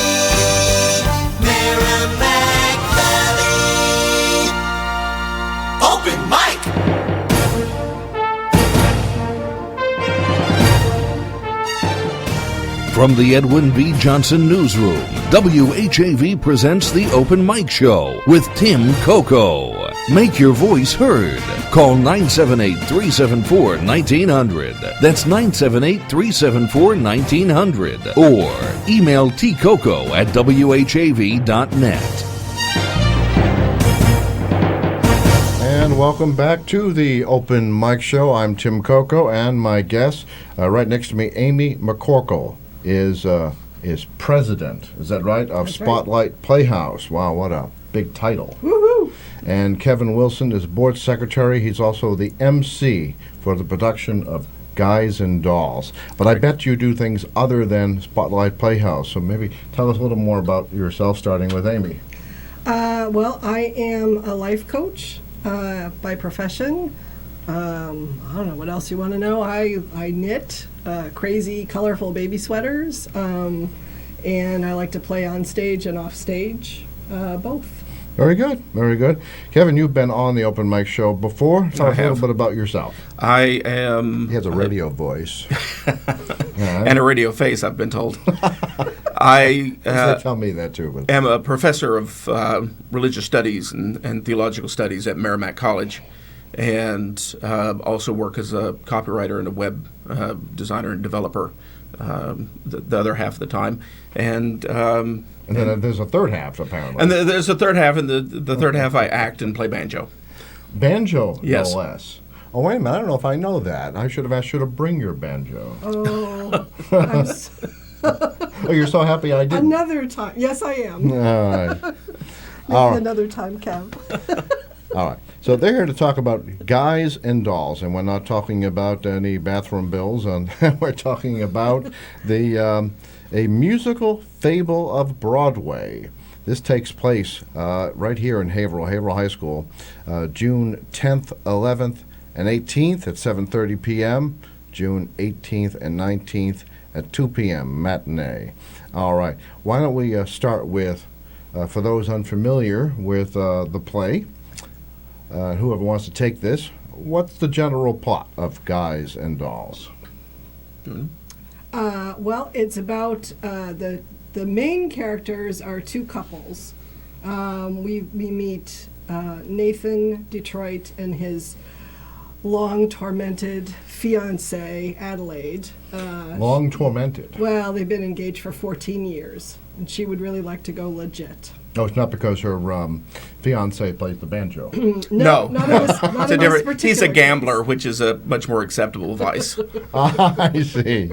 Open mic! From the Edwin B. Johnson Newsroom, WHAV presents the Open Mic Show with Tim Coco. Make your voice heard. Call 978-374-1900. That's 978-374-1900. Or email tcoco@whav.net. And welcome back to the Open Mic Show. I'm Tim Coco, and my guest, right next to me, Amy McCorkle, is president, is that right, of Spotlight Playhouse. Wow, what a big title. Woohoo! And Kevin Wilson is board secretary. He's also the MC for the production of Guys and Dolls. But I bet you do things other than Spotlight Playhouse, so maybe tell us a little more about yourself, starting with Amy. Well, I am a life coach by profession. I don't know what else you want to know. I knit crazy, colorful baby sweaters, and I like to play on stage and off stage, both. Very good, very good. Kevin, you've been on the Open Mic Show before. Tell us a little bit about yourself. I am... He has a radio voice. And a radio face, I've been told. I tell me that too. But am a professor of religious studies and theological studies at Merrimack College, and also work as a copywriter and a web designer and developer the other half of the time. And then there's a third half, apparently. And there's a third half, and the third half I act and play banjo. Banjo, yes. No less. Oh, wait a minute. I don't know if I know that. I should have asked you to bring your banjo. Oh, oh, you're so happy I did. Another time. Yes, I am. All right. Maybe another time, Kev. All right. So they're here to talk about Guys and Dolls, and we're not talking about any bathroom bills. We're talking about a musical fable of Broadway. This takes place right here in Haverhill High School, June 10th, 11th, and 18th at 7:30 p.m., June 18th and 19th at 2 p.m., matinee. All right. Why don't we start with, for those unfamiliar with the play, whoever wants to take this, what's the general plot of Guys and Dolls? Well, it's about the main characters are two couples. We meet Nathan Detroit and his long tormented fiancée Adelaide. Long tormented? Well, they've been engaged for 14 years, and she would really like to go legit. No, it's not because her fiancé plays the banjo. No. Not it's a different. He's a gambler, which is a much more acceptable vice. I see.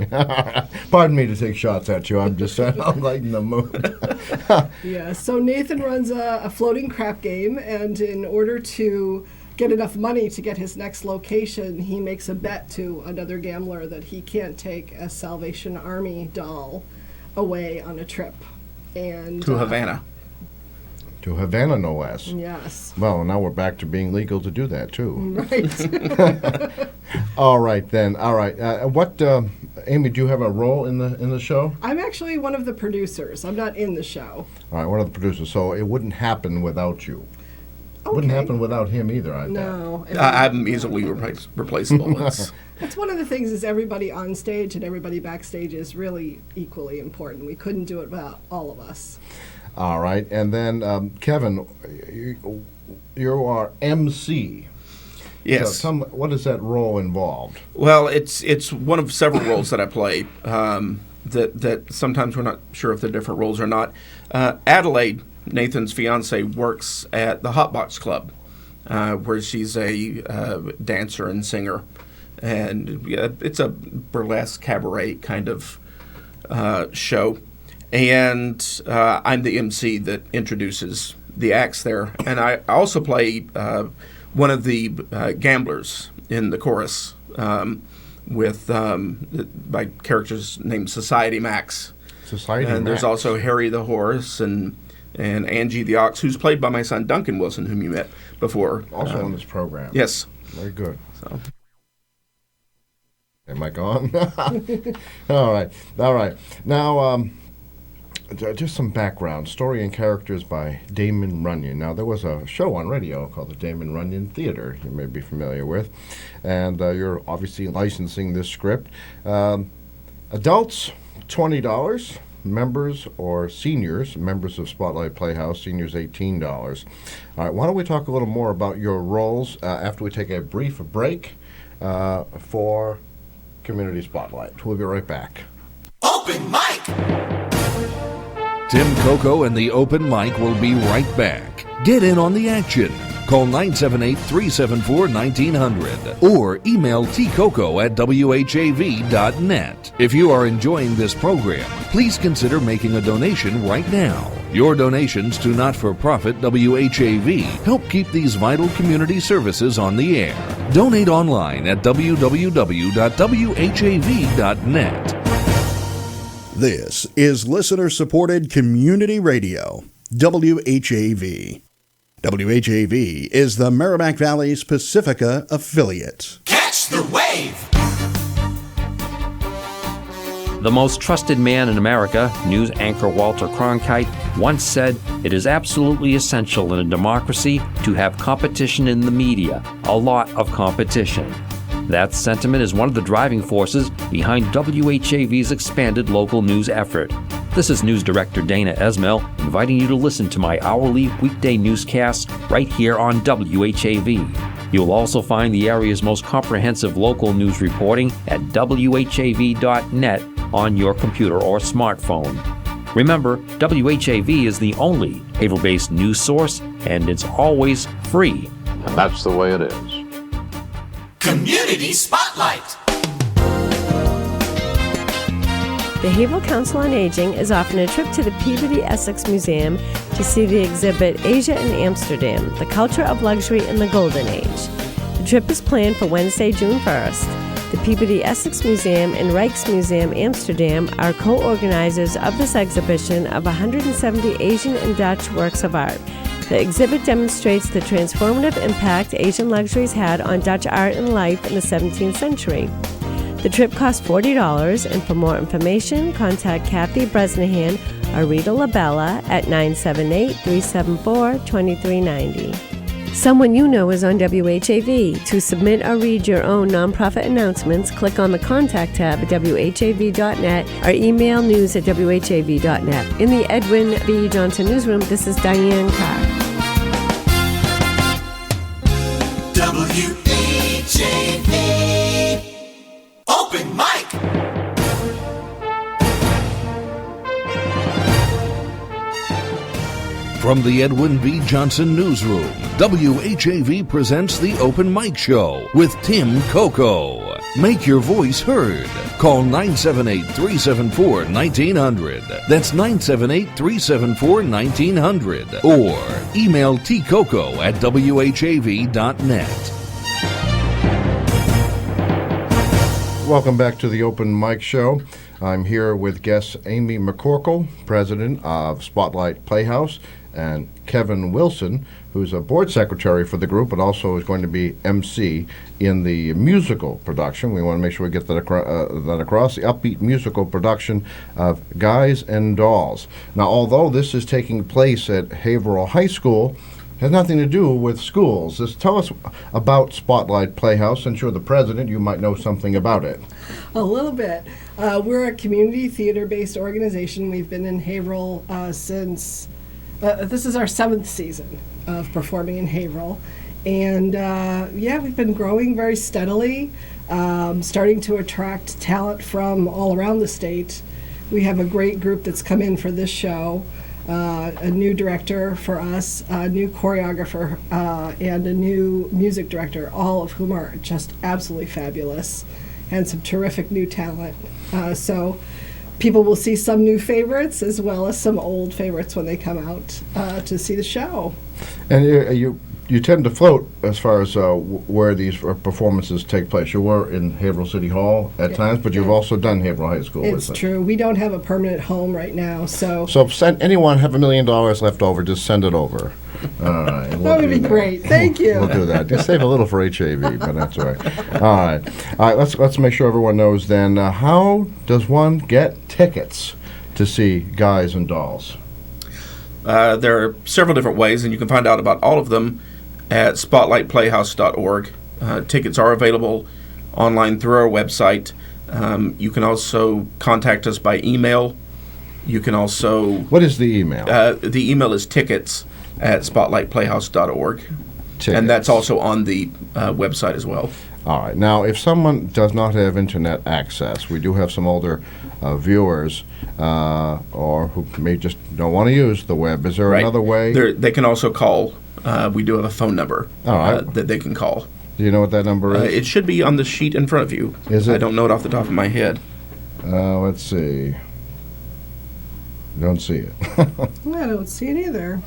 Pardon me to take shots at you. I'm just I'm lighting the mood. Yeah. So Nathan runs a floating crap game, and in order to get enough money to get his next location, he makes a bet to another gambler that he can't take a Salvation Army doll away on a trip. And to Havana. To Havana, no less. Yes. Well, now we're back to being legal to do that, too. Right. All right, then. All right. Amy, do you have a role in the show? I'm actually one of the producers. I'm not in the show. All right, one of the producers. So it wouldn't happen without you. Okay. Wouldn't happen without him either, I No. I'm easily replaceable. That's one of the things is everybody on stage and everybody backstage is really equally important. We couldn't do it without all of us. All right. And then, Kevin, you are MC. Yes. So what does that role involve? Well, it's one of several roles that I play that sometimes we're not sure if they're different roles or not. Adelaide, Nathan's fiance, works at the Hotbox Club, where she's a dancer and singer. And it's a burlesque cabaret kind of show. And I'm the MC that introduces the acts there. And I also play one of the gamblers in the chorus with my character's named Society Max. Society and Max. There's also Harry the Horse and Angie the Ox, who's played by my son Duncan Wilson, whom you met before. Also on this program. Yes. Very good. So. Am I gone? All right. Now, just some background. Story and characters by Damon Runyon. Now, there was a show on radio called the Damon Runyon Theater you may be familiar with. And you're obviously licensing this script. Adults, $20. Members or seniors, members of Spotlight Playhouse, seniors $18. All right, why don't we talk a little more about your roles after we take a brief break for Community Spotlight. We'll be right back. Open mic! Tim Coco and the Open Mic will be right back. Get in on the action. Call 978-374-1900 or email tcoco@whav.net. If you are enjoying this program, please consider making a donation right now. Your donations to not-for-profit WHAV help keep these vital community services on the air. Donate online at www.whav.net. This is listener-supported community radio, WHAV. WHAV is the Merrimack Valley's Pacifica affiliate. Catch the wave! The most trusted man in America, news anchor Walter Cronkite, once said, "It is absolutely essential in a democracy to have competition in the media, a lot of competition." That sentiment is one of the driving forces behind WHAV's expanded local news effort. This is News Director Dana Esmail inviting you to listen to my hourly weekday newscasts right here on WHAV. You'll also find the area's most comprehensive local news reporting at whav.net on your computer or smartphone. Remember, WHAV is the only Haverhill-based news source, and it's always free. And that's the way it is. Community Spotlight. The Haverhill Council on Aging is offering a trip to the Peabody Essex Museum to see the exhibit Asia in Amsterdam, the Culture of Luxury in the Golden Age. The trip is planned for Wednesday, June 1st. The Peabody Essex Museum and Rijksmuseum Amsterdam are co-organizers of this exhibition of 170 Asian and Dutch works of art. The exhibit demonstrates the transformative impact Asian luxuries had on Dutch art and life in the 17th century. The trip costs $40, and for more information, contact Kathy Bresnahan or Rita Labella at 978-374-2390. Someone you know is on WHAV. To submit or read your own nonprofit announcements, click on the Contact tab at whav.net or email news@whav.net. In the Edwin V. Johnson Newsroom, this is Diane Carr. WHAV. Open mic. From the Edwin V. Johnson Newsroom, WHAV presents the Open Mic Show with Tim Coco. Make your voice heard. Call 978-374-1900. That's 978-374-1900. Or email tcoco@whav.net. Welcome back to the Open Mic Show. I'm here with guest Amy McCorkle, president of Spotlight Playhouse, and Kevin Wilson, who's a board secretary for the group, but also is going to be MC in the musical production. We want to make sure we get that across, the upbeat musical production of Guys and Dolls. Now, although this is taking place at Haverhill High School, it has nothing to do with schools. Just tell us about Spotlight Playhouse. Since you're the president, you might know something about it. A little bit. We're a community theater-based organization. We've been in Haverhill since, this is our 7th season of performing in Haverhill. And we've been growing very steadily, starting to attract talent from all around the state. We have a great group that's come in for this show, a new director for us, a new choreographer, and a new music director, all of whom are just absolutely fabulous, and some terrific new talent. So people will see some new favorites as well as some old favorites when they come out to see the show. And you tend to float as far as where these performances take place. You were in Haverhill City Hall at times, but you've also done Haverhill High School. It's true. We don't have a permanent home right now, so send anyone have $1 million left over, just send it over. All right, that would be great. Thank you. We'll do that. Just save a little for HAV, but that's all right. All right. Let's make sure everyone knows then. How does one get tickets to see Guys and Dolls? There are several different ways, and you can find out about all of them at spotlightplayhouse.org. Tickets are available online through our website. You can also contact us by email. You can also... What is the email? The email is tickets@spotlightplayhouse.org. Tickets. And that's also on the website as well. All right. Now, if someone does not have internet access, we do have some older viewers or who may just don't want to use the web. Is there another way? They can also call. We do have a phone number that they can call. Do you know what that number is? It should be on the sheet in front of you. Is it? I don't know it off the top of my head. Let's see. Don't see it. I don't see it either.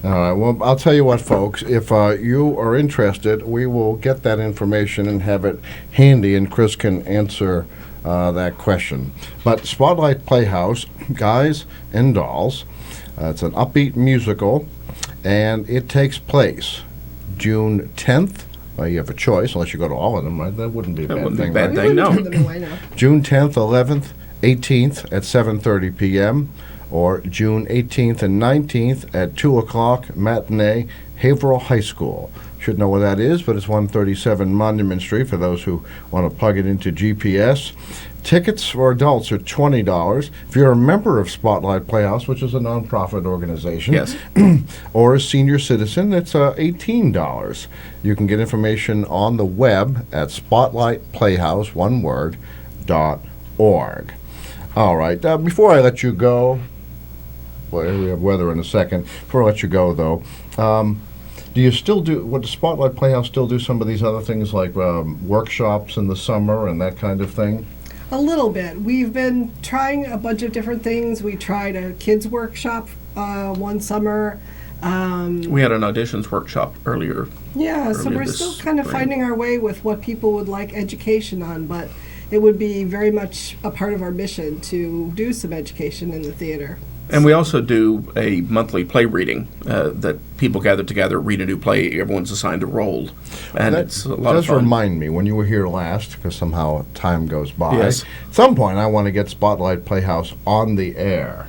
All right. Well, I'll tell you what, folks. If you are interested, we will get that information and have it handy, and Chris can answer that question. But Spotlight Playhouse, Guys and Dolls, it's an upbeat musical, and it takes place June 10th. Well, you have a choice, unless you go to all of them, right? That wouldn't be a bad thing. Bad thing, no. June 10th, 11th, 18th at 7:30 p.m., or June 18th and 19th at 2 o'clock matinee, Haverhill High School. Should know where that is, but it's 137 Monument Street for those who want to plug it into GPS. Tickets for adults are $20. If you're a member of Spotlight Playhouse, which is a nonprofit organization, yes, or a senior citizen, it's $18. You can get information on the web at spotlightplayhouse, one word, .org. All right. Before I let you go, well, we have weather in a second. Before I let you go, though, do you still do, would the Spotlight Playhouse still do some of these other things like workshops in the summer and that kind of thing? A little bit. We've been trying a bunch of different things. We tried a kids workshop one summer. We had an auditions workshop earlier. Yeah, so we're still kind of finding our way with what people would like education on, but it would be very much a part of our mission to do some education in the theater. And we also do a monthly play reading that people gather together, read a new play. Everyone's assigned a role, and it's a lot of fun. Does remind me when you were here last, because somehow time goes by. Yes. At some point, I want to get Spotlight Playhouse on the air.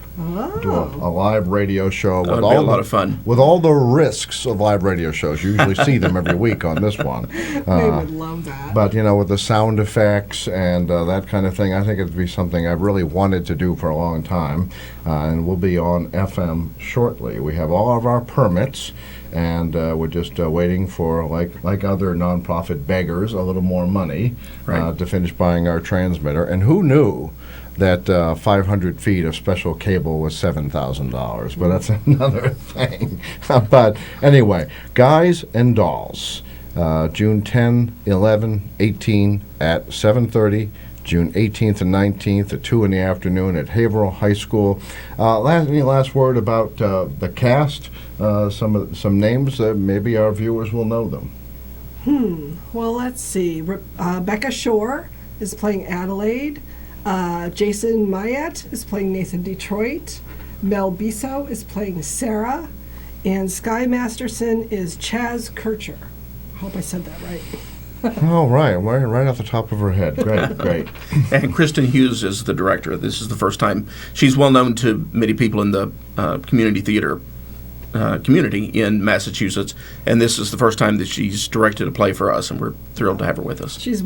Do a live radio show. That would be a lot of fun. With all the risks of live radio shows. You usually see them every week on this one. They would love that. But, with the sound effects and that kind of thing, I think it would be something I've really wanted to do for a long time. And we'll be on FM shortly. We have all of our permits, and we're just waiting for, like other nonprofit beggars, a little more money to finish buying our transmitter. And who knew that 500 feet of special cable was $7,000, but that's another thing. But anyway, Guys and Dolls, June 10, 11, 18 at 7:30, June 18th and 19th at 2 in the afternoon at Haverhill High School. Any last word about the cast? Some names that maybe our viewers will know them. Well, let's see. Becca Shore is playing Adelaide. Jason Mayette is playing Nathan Detroit. Mel Biso is playing Sarah. And Sky Masterson is Chaz Kircher. I hope I said that right. Oh, right off the top of her head. Great. And Kristen Hughes is the director. This is the first time. She's well known to many people in the community theater community in Massachusetts, and this is the first time that she's directed a play for us, and we're thrilled to have her with us. She's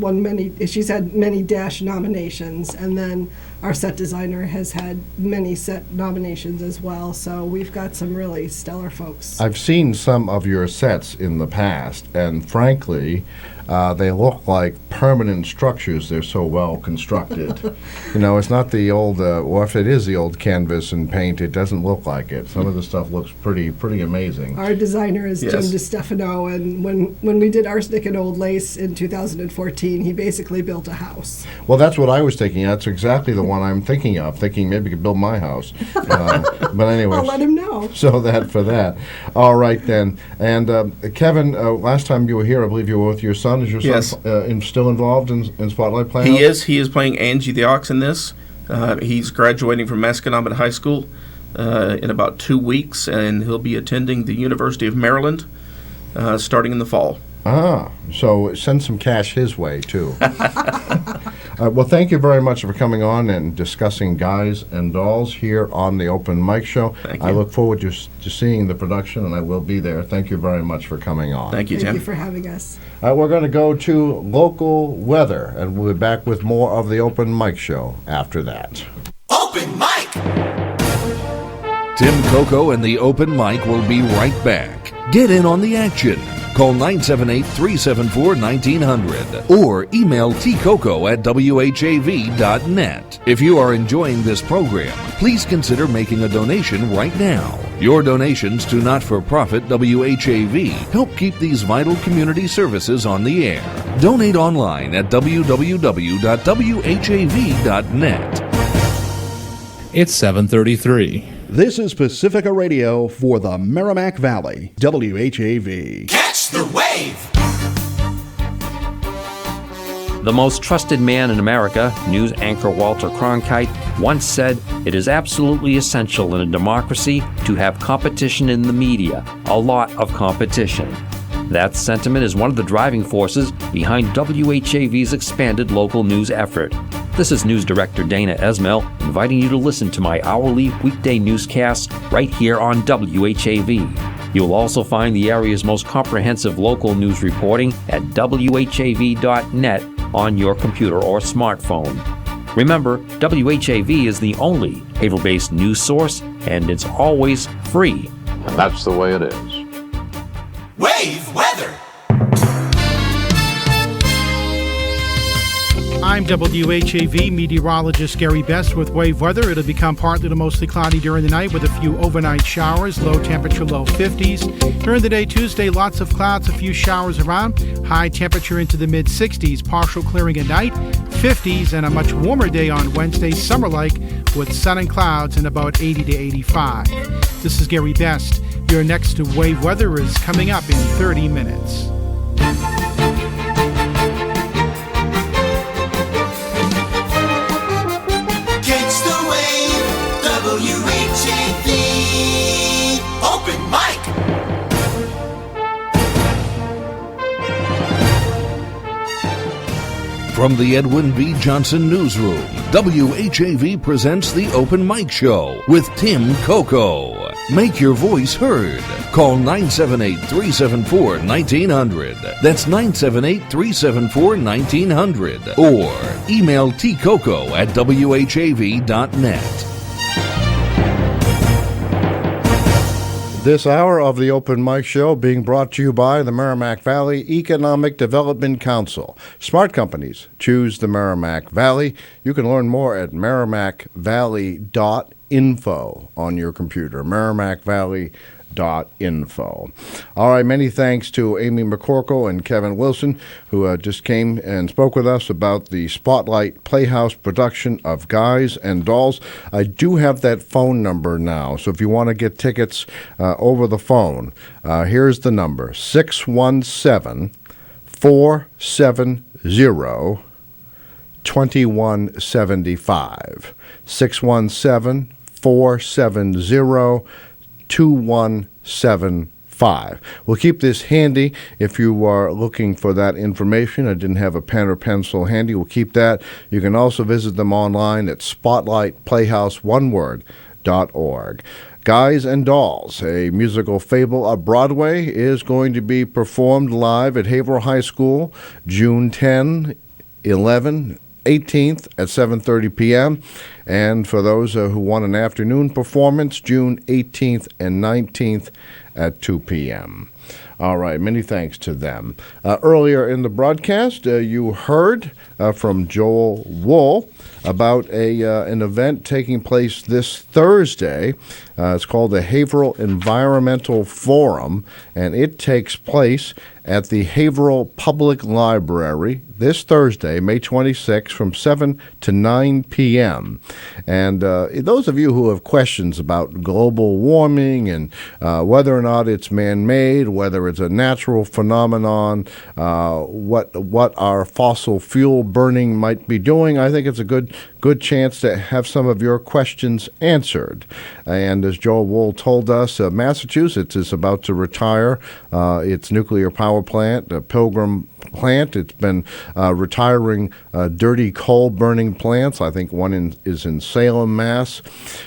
had many Dash nominations, and then our set designer has had many set nominations as well, so we've got some really stellar folks. I've seen some of your sets in the past, and frankly, they look like permanent structures. They're so well constructed. It's not the old, or if it is the old canvas and paint, it doesn't look like it. Some of the stuff looks pretty amazing. Our designer is Yes. Jim DiStefano, and when we did Arsenic and Old Lace in 2014, he basically built a house. Well, that's what I was thinking. That's exactly the one I'm thinking of, thinking maybe we could build my house. But anyway. I'll let him know. So that for that. All right, then. And Kevin, last time you were here, I believe you were with your son. Is your son still involved in Spotlight Playhouse? He is playing Angie the Ox in this. He's graduating from Masconomet High School in about 2 weeks, and he'll be attending the University of Maryland starting in the fall. So send some cash his way, too. Well, thank you very much for coming on and discussing Guys and Dolls here on the Open Mic Show. Thank you. I look forward to seeing the production, and I will be there. Thank you very much for coming on. Thank you, Tim. Thank you for having us. We're going to go to local weather, and we'll be back with more of the Open Mic Show after that. Open mic! Tim Coco and the Open Mic will be right back. Get in on the action. Call 978-374-1900 or email tcoco@whav.net. If you are enjoying this program, please consider making a donation right now. Your donations to not-for-profit WHAV help keep these vital community services on the air. Donate online at www.whav.net. It's 7:33. This is Pacifica Radio for the Merrimack Valley, WHAV. Catch the wave! The most trusted man in America, news anchor Walter Cronkite, once said, "It is absolutely essential in a democracy to have competition in the media, a lot of competition." That sentiment is one of the driving forces behind WHAV's expanded local news effort. This is News Director Dana Esmel inviting you to listen to my hourly weekday newscasts right here on WHAV. You'll also find the area's most comprehensive local news reporting at whav.net on your computer or smartphone. Remember, WHAV is the only Haverhill-based news source, and it's always free. And that's the way it is. Wave weather! I'm WHAV meteorologist Gary Best with wave weather. It'll become partly to mostly cloudy during the night with a few overnight showers, low temperature, low 50s. During the day Tuesday, lots of clouds, a few showers around, high temperature into the mid-60s, partial clearing at night, 50s, and a much warmer day on Wednesday, summer-like, with sun and clouds and about 80 to 85. This is Gary Best. Your next wave weather is coming up in 30 minutes. Catch the wave! WHAV! Open mic! From the Edwin B. Johnson Newsroom, WHAV presents the Open Mic Show with Tim Coco. Make your voice heard. Call 978-374-1900. That's 978-374-1900. Or email tcoco@whav.net. This hour of the Open Mic Show being brought to you by the Merrimack Valley Economic Development Council. Smart companies choose the Merrimack Valley. You can learn more at merrimackvalley.info on your computer. merrimackvalley.info. All right, many thanks to Amy McCorkle and Kevin Wilson, who just came and spoke with us about the Spotlight Playhouse production of Guys and Dolls. I do have that phone number now, so if you want to get tickets over the phone, here's the number, 617-470-2175. 617-470-2175. 2175. We'll keep this handy if you are looking for that information. I didn't have a pen or pencil handy. We'll keep that. You can also visit them online at Spotlight Playhouse, one word, .org. Guys and Dolls, a musical fable of Broadway, is going to be performed live at Haverhill High School June 10, 11, 18th at 7:30 p.m. And for those who want an afternoon performance, June 18th and 19th at 2 p.m. All right, many thanks to them. Earlier in the broadcast, you heard from Joel Wool about an event taking place this Thursday. It's called the Haverhill Environmental Forum, and it takes place at the Haverhill Public Library this Thursday, May 26, from 7 to 9 p.m. And those of you who have questions about global warming and whether or not it's man-made, whether it's a natural phenomenon, what our fossil fuel burning might be doing, I think it's a good chance to have some of your questions answered. And as Joel Wool told us, Massachusetts is about to retire its nuclear power plant, Pilgrim plant. It's been retiring dirty coal-burning plants. I think one is in Salem, Mass.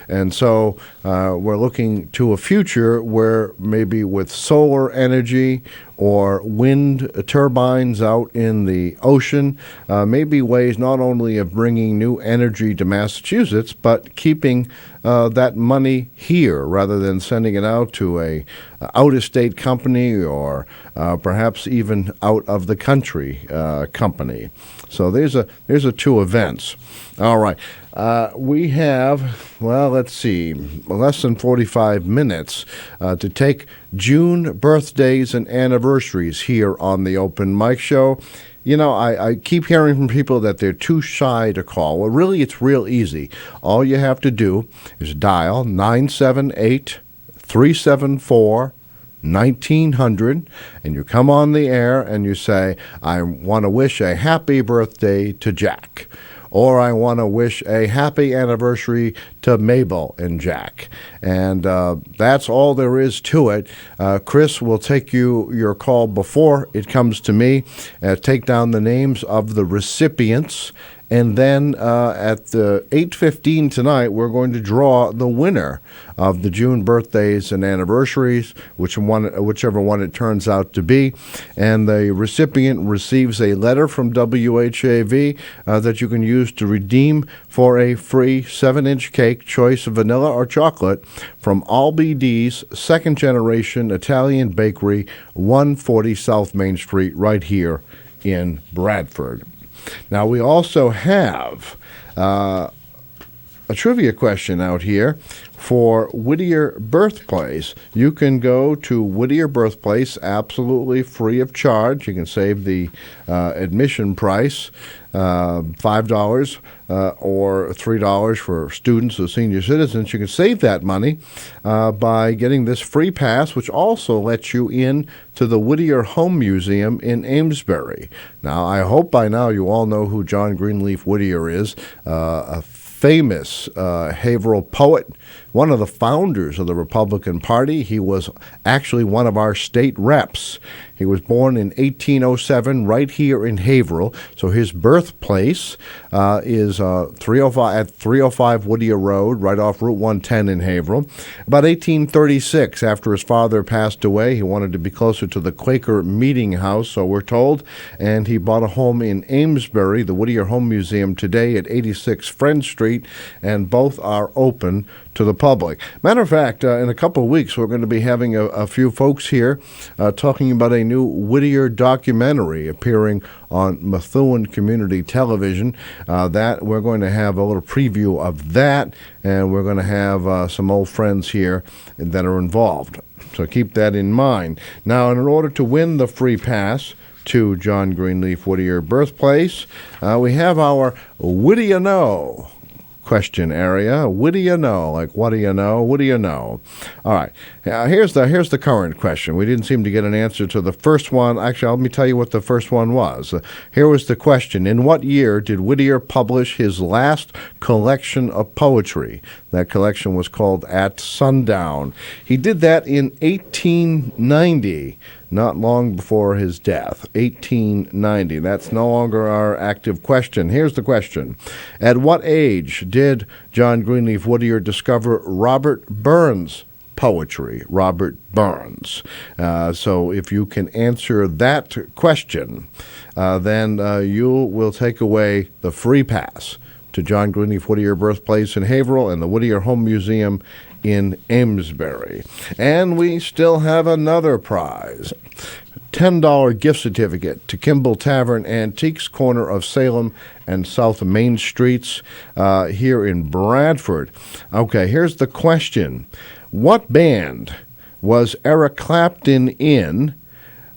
And so we're looking to a future where maybe with solar energy or wind turbines out in the ocean, maybe ways not only of bringing new energy to Massachusetts, but keeping that money here rather than sending it out to a out-of-state company or perhaps even out of the country company. So there's a two events. All right. We have, well, let's see, less than 45 minutes to take June birthdays and anniversaries here on the Open Mic Show. You know, I keep hearing from people that they're too shy to call. Well, really, it's real easy. All you have to do is dial 978-374-1900, and you come on the air and you say, I want to wish a happy birthday to Jack. Or I want to wish a happy anniversary to Mabel and Jack. And that's all there is to it. Chris will take your call before it comes to me, take down the names of the recipients, and then at 8:15 tonight, we're going to draw the winner of the June birthdays and anniversaries, whichever one it turns out to be. And the recipient receives a letter from WHAV that you can use to redeem for a free 7-inch cake, choice of vanilla or chocolate, from Albee D's second-generation Italian bakery, 140 South Main Street, right here in Bradford. Now, we also have a trivia question out here for Whittier Birthplace. You can go to Whittier Birthplace absolutely free of charge. You can save the admission price, $5 or $3 for students or senior citizens. You can save that money by getting this free pass, which also lets you in to the Whittier Home Museum in Amesbury. Now, I hope by now you all know who John Greenleaf Whittier is, a famous Haverhill poet, one of the founders of the Republican Party. He was actually one of our state reps. He was born in 1807 right here in Haverhill. So his birthplace is 305 Whittier Road, right off Route 110 in Haverhill. About 1836, after his father passed away, he wanted to be closer to the Quaker Meeting House, so we're told, and he bought a home in Amesbury, the Whittier Home Museum today at 86 Friend Street, and both are open to the public. Matter of fact, in a couple of weeks, we're going to be having a few folks here talking about a new Whittier documentary appearing on Methuen Community Television. That we're going to have a little preview of that, and we're going to have some old friends here that are involved. So keep that in mind. Now, in order to win the free pass to John Greenleaf Whittier Birthplace, we have our Whittier Know question area. What do you know? Like, what do you know? What do you know? All right. Here's the current question. We didn't seem to get an answer to the first one. Actually, let me tell you what the first one was. Here was the question. In what year did Whittier publish his last collection of poetry? That collection was called At Sundown. He did that in 1890. Not long before his death, 1890. That's no longer our active question. Here's the question. At what age did John Greenleaf Whittier discover Robert Burns' poetry? Robert Burns. So if you can answer that question, then you will take away the free pass to John Greenleaf Whittier Birthplace in Haverhill and the Whittier Home Museum in Amesbury. And we still have another prize. $10 gift certificate to Kimball Tavern Antiques, corner of Salem and South Main Streets here in Bradford. Okay, here's the question. What band was Eric Clapton in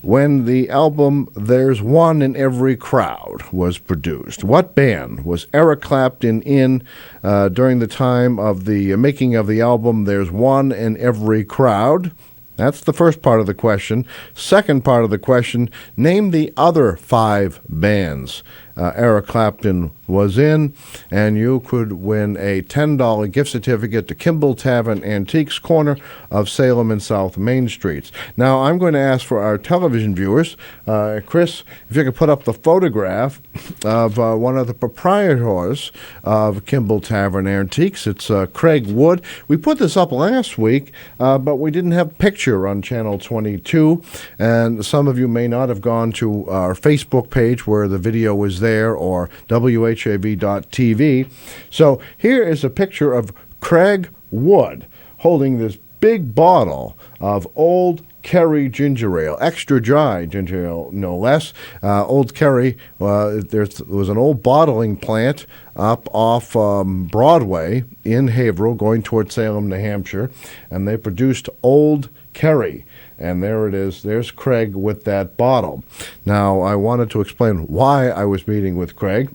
when the album There's One in Every Crowd was produced? What band was Eric Clapton in during the time of the making of the album There's One in Every Crowd? That's the first part of the question. Second part of the question, name the other 5 bands Eric Clapton was in, and you could win a $10 gift certificate to Kimball Tavern Antiques, corner of Salem and South Main Streets. Now, I'm going to ask for our television viewers, Chris, if you could put up the photograph of one of the proprietors of Kimball Tavern Antiques. It's Craig Wood. We put this up last week, but we didn't have picture on Channel 22, and some of you may not have gone to our Facebook page where the video was there, or WHAV.tv. So here is a picture of Craig Wood holding this big bottle of Old Kerry ginger ale, extra dry ginger ale, no less. Old Kerry, there was an old bottling plant up off Broadway in Haverhill going toward Salem, New Hampshire, and they produced Old Kerry. And there it is. There's Craig with that bottle. Now, I wanted to explain why I was meeting with Craig.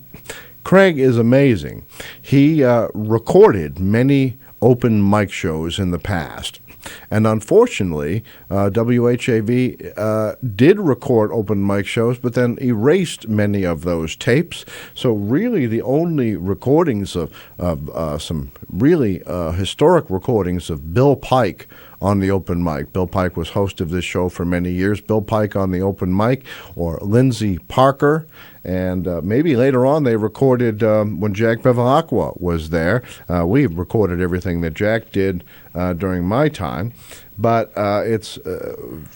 Craig is amazing. He recorded many open mic shows in the past. And unfortunately, WHAV did record open mic shows, but then erased many of those tapes. So really the only recordings of some really historic recordings of Bill Pike on the open mic. Bill Pike was host of this show for many years. Bill Pike on the open mic, or Lindsay Parker. And maybe later on they recorded when Jack Bevilacqua was there. We recorded everything that Jack did during my time. But it's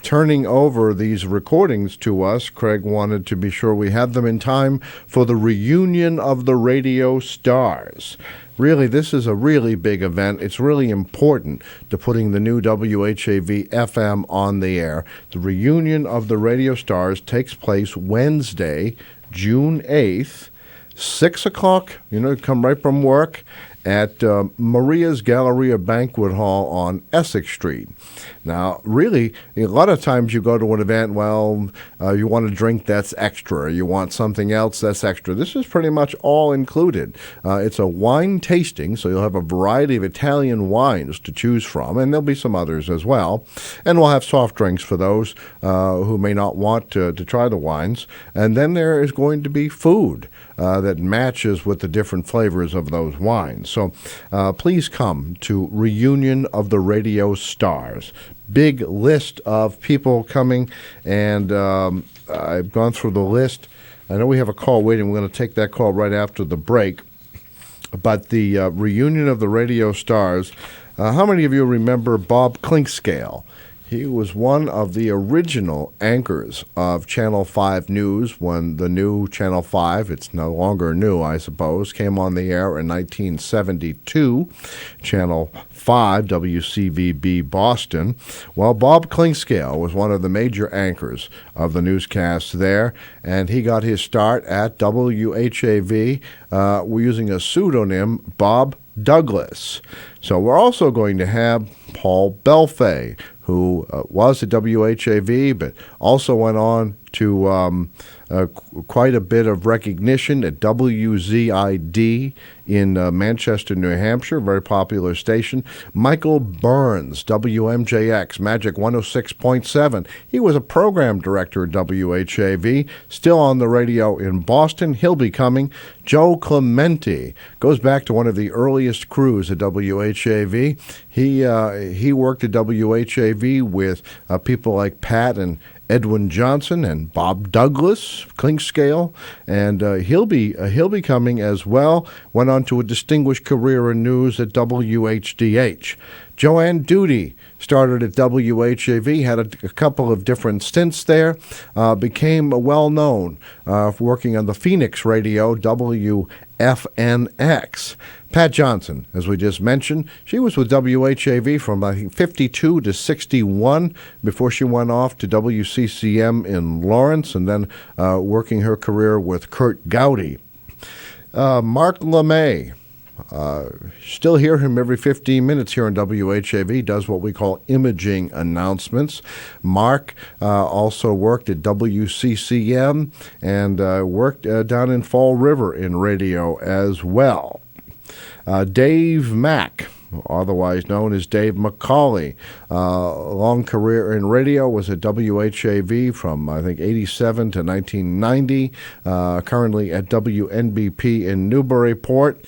turning over these recordings to us. Craig wanted to be sure we had them in time for the reunion of the radio stars. Really, this is a really big event. It's really important to putting the new WHAV FM on the air. The reunion of the radio stars takes place Wednesday, June 8th, 6 o'clock, come right from work, at Maria's Galleria Banquet Hall on Essex Street. Now, really, a lot of times you go to an event, you want a drink that's extra, you want something else that's extra. This is pretty much all included. It's a wine tasting, so you'll have a variety of Italian wines to choose from, and there'll be some others as well. And we'll have soft drinks for those who may not want to try the wines. And then there is going to be food that matches with the different flavors of those wines. So please come to Reunion of the Radio Stars. Big list of people coming, and I've gone through the list. I know we have a call waiting. We're going to take that call right after the break. But the Reunion of the Radio Stars, how many of you remember Bob Clinkscale? He was one of the original anchors of Channel 5 News when the new Channel 5, it's no longer new, I suppose, came on the air in 1972. Channel 5, WCVB Boston. Well, Bob Clinkscale was one of the major anchors of the newscasts there, and he got his start at WHAV using a pseudonym, Bob Douglas. So we're also going to have Paul Belfay, who was at WHAV, but also went on to quite a bit of recognition at WZID in Manchester, New Hampshire, very popular station. Michael Burns, WMJX, Magic 106.7. He was a program director at WHAV, still on the radio in Boston. He'll be coming. Joe Clementi goes back to one of the earliest crews at WHAV. He worked at WHAV with people like Pat and Edwin Johnson and Bob Douglas, Clinkscale, and he'll be coming as well. Went on to a distinguished career in news at WHDH. Joanne Duty started at WHAV, had a couple of different stints there, became well-known working on the Phoenix radio, WFNX. Pat Johnson, as we just mentioned, she was with WHAV from, I think, 52 to 61 before she went off to WCCM in Lawrence and then working her career with Kurt Gowdy. Mark LeMay. Still hear him every 15 minutes here on WHAV, does what we call imaging announcements. Mark also worked at WCCM and worked down in Fall River in radio as well. Dave Mack, otherwise known as Dave McCauley, long career in radio, was at WHAV from, I think, 87 to 1990, currently at WNBP in Newburyport.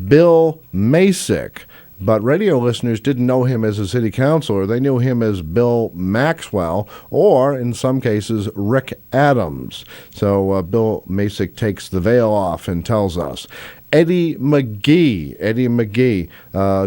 Bill Masick, but radio listeners didn't know him as a city councilor. They knew him as Bill Maxwell, or in some cases, Rick Adams. So Bill Masick takes the veil off and tells us. Eddie McGee,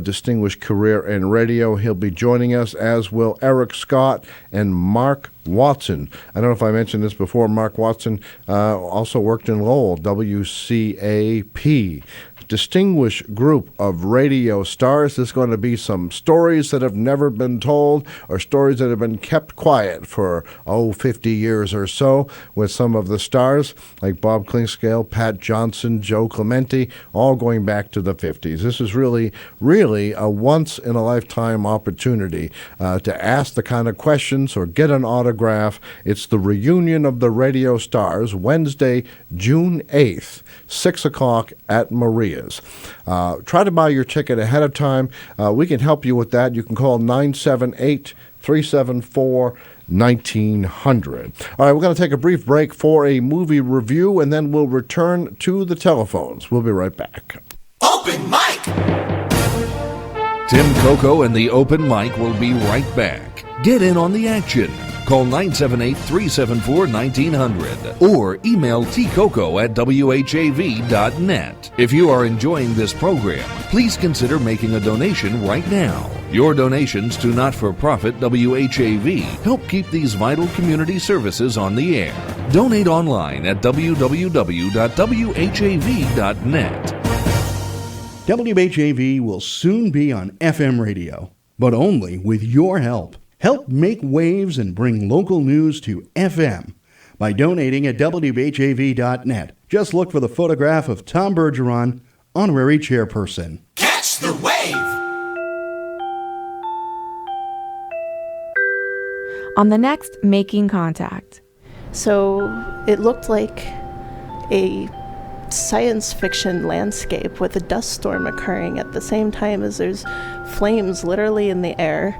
distinguished career in radio. He'll be joining us, as will Eric Scott and Mark Watson. I don't know if I mentioned this before. Mark Watson also worked in Lowell, WCAP. Distinguished group of radio stars. There's going to be some stories that have never been told or stories that have been kept quiet for, 50 years or so with some of the stars like Bob Clinkscale, Pat Johnson, Joe Clementi, all going back to the 50s. This is really, really a once-in-a-lifetime opportunity to ask the kind of questions or get an autograph. It's the reunion of the radio stars, Wednesday, June 8th, 6 o'clock at Maria's. Try to buy your ticket ahead of time. We can help you with that. You can call 978-374-1900. All right, we're going to take a brief break for a movie review, and then we'll return to the telephones. We'll be right back. Open mic! Tim Coco and the Open Mic will be right back. Get in on the action. Call 978-374-1900 or email tcoco@whav.net. If you are enjoying this program, please consider making a donation right now. Your donations to not-for-profit WHAV help keep these vital community services on the air. Donate online at www.whav.net. WHAV will soon be on FM radio, but only with your help. Help make waves and bring local news to FM by donating at WHAV.net. Just look for the photograph of Tom Bergeron, honorary chairperson. Catch the wave! On the next Making Contact. So it looked like a science fiction landscape with a dust storm occurring at the same time as there's flames literally in the air.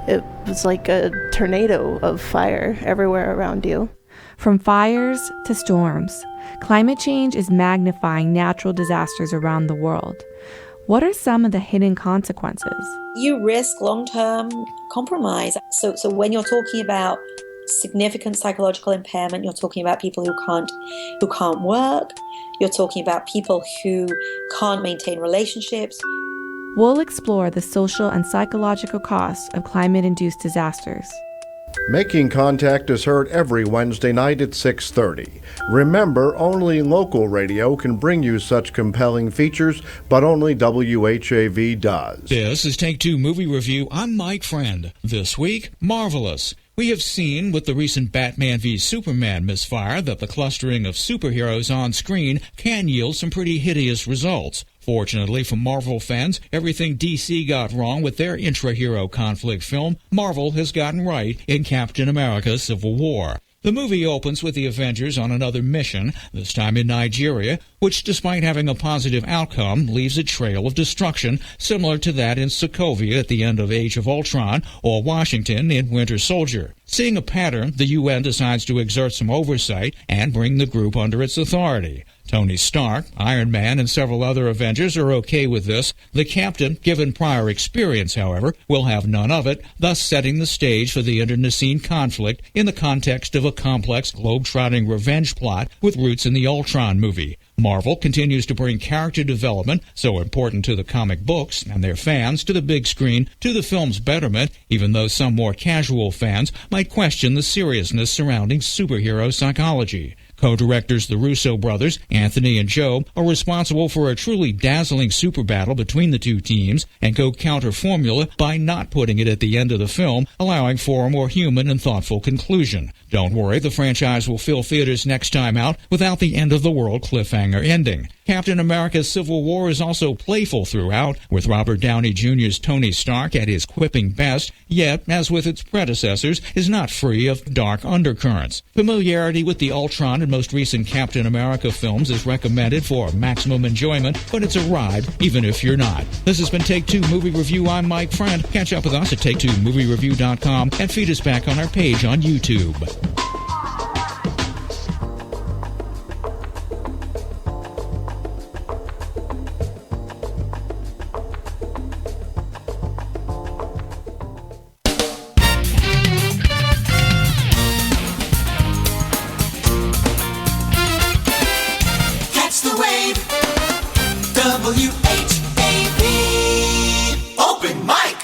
It was like a tornado of fire everywhere around you. From fires to storms, climate change is magnifying natural disasters around the world. What are some of the hidden consequences? You risk long-term compromise. So when you're talking about significant psychological impairment, you're talking about people who can't work, you're talking about people who can't maintain relationships. We'll explore the social and psychological costs of climate-induced disasters. Making Contact is heard every Wednesday night at 6:30. Remember, only local radio can bring you such compelling features, but only WHAV does. This is Take Two Movie Review. I'm Mike Friend. This week, Marvelous. We have seen with the recent Batman v Superman misfire that the clustering of superheroes on screen can yield some pretty hideous results. Fortunately for Marvel fans, everything DC got wrong with their intra-hero conflict film, Marvel has gotten right in Captain America: Civil War. The movie opens with the Avengers on another mission, this time in Nigeria, which, despite having a positive outcome, leaves a trail of destruction similar to that in Sokovia at the end of Age of Ultron or Washington in Winter Soldier. Seeing a pattern, the UN decides to exert some oversight and bring the group under its authority. Tony Stark, Iron Man, and several other Avengers are okay with this. The captain, given prior experience, however, will have none of it, thus setting the stage for the internecine conflict in the context of a complex, globe-trotting revenge plot with roots in the Ultron movie. Marvel continues to bring character development, so important to the comic books and their fans, to the big screen, to the film's betterment, even though some more casual fans might question the seriousness surrounding superhero psychology. Co-directors the Russo brothers, Anthony and Joe, are responsible for a truly dazzling super battle between the two teams and go counter-formula by not putting it at the end of the film, allowing for a more human and thoughtful conclusion. Don't worry, the franchise will fill theaters next time out without the end-of-the-world cliffhanger ending. Captain America's Civil War is also playful throughout, with Robert Downey Jr.'s Tony Stark at his quipping best, yet, as with its predecessors, is not free of dark undercurrents. Familiarity with the Ultron and most recent Captain America films is recommended for maximum enjoyment, but it's a ride, even if you're not. This has been Take Two Movie Review. I'm Mike Friend. Catch up with us at Take2MovieReview.com and feed us back on our page on YouTube. Catch the wave. WHAV. Open mic.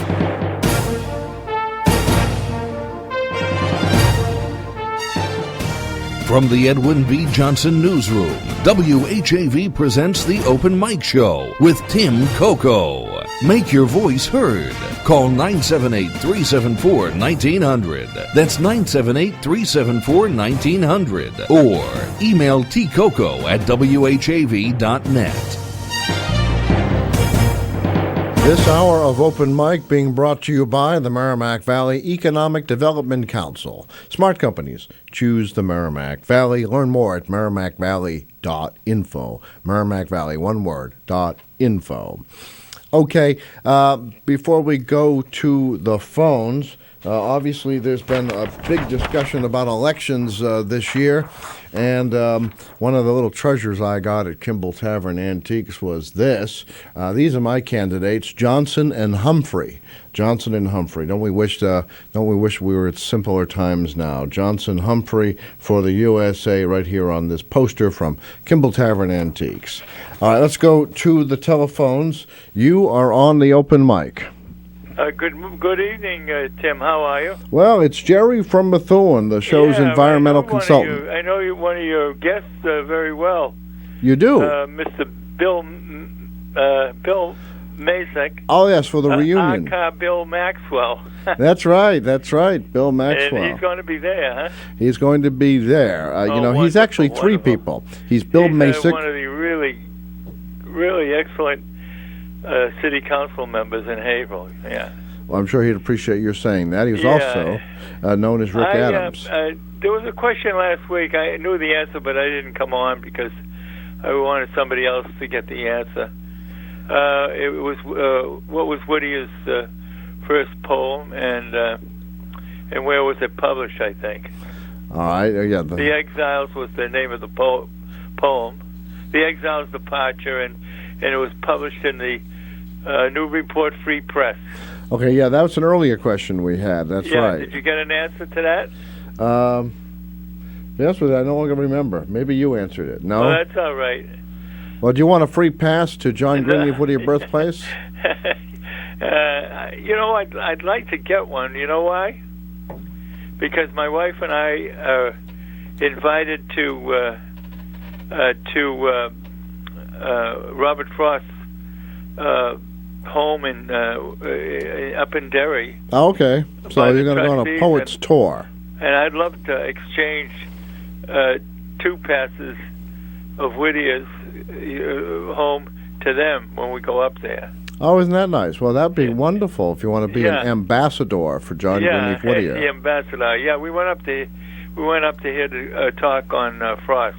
From the Edwin B. Johnson Newsroom, WHAV presents the Open Mic Show with Tim Coco. Make your voice heard. Call 978-374-1900. That's 978-374-1900. Or email tcoco@whav.net. This hour of Open Mic being brought to you by the Merrimack Valley Economic Development Council. Smart companies choose the Merrimack Valley. Learn more at merrimackvalley.info. Merrimack Valley, one word, .info. Okay, before we go to the phones, obviously there's been a big discussion about elections this year. And one of the little treasures I got at Kimball Tavern Antiques was this. These are my candidates, Johnson and Humphrey. Johnson and Humphrey. Don't we wish we were at simpler times now? Johnson Humphrey for the USA right here on this poster from Kimball Tavern Antiques. All right, let's go to the telephones. You are on the open mic. Good evening, Tim. How are you? Well, it's Jerry from Methuen, the show's environmental consultant. I know one of your guests very well. You do? Mr. Bill Masek. Oh, yes, for the reunion. Bill Maxwell. That's right, Bill Maxwell. And he's going to be there, huh? He's going to be there. He's actually three people. He's Bill Masek. One of the really, really excellent city council members in Haverhill, yeah. Well, I'm sure he'd appreciate your saying that. He was also known as Rick Adams. There was a question last week. I knew the answer, but I didn't come on because I wanted somebody else to get the answer. It was what was Whittier's first poem, and where was it published, I think. All right, yeah. The Exiles was the name of the poem. The Exiles' Departure, and it was published in the New Report Free Press. Okay, yeah, that was an earlier question we had. That's right. Did you get an answer to that? Yes, but I no longer remember. Maybe you answered it. No? Well, that's all right. Well, do you want a free pass to John Grinley of Whittier Birthplace? I'd like to get one. You know why? Because my wife and I are invited to Robert Frost's home up in Derry. Oh, okay. So you're going to go on a poet's tour. And I'd love to exchange 2 passes of Whittier's home to them when we go up there. Oh, isn't that nice? Well, that'd be wonderful if you want to be an ambassador for John Greenleaf Whittier. The ambassador. Yeah, we went up to we went up to hear the talk on frost.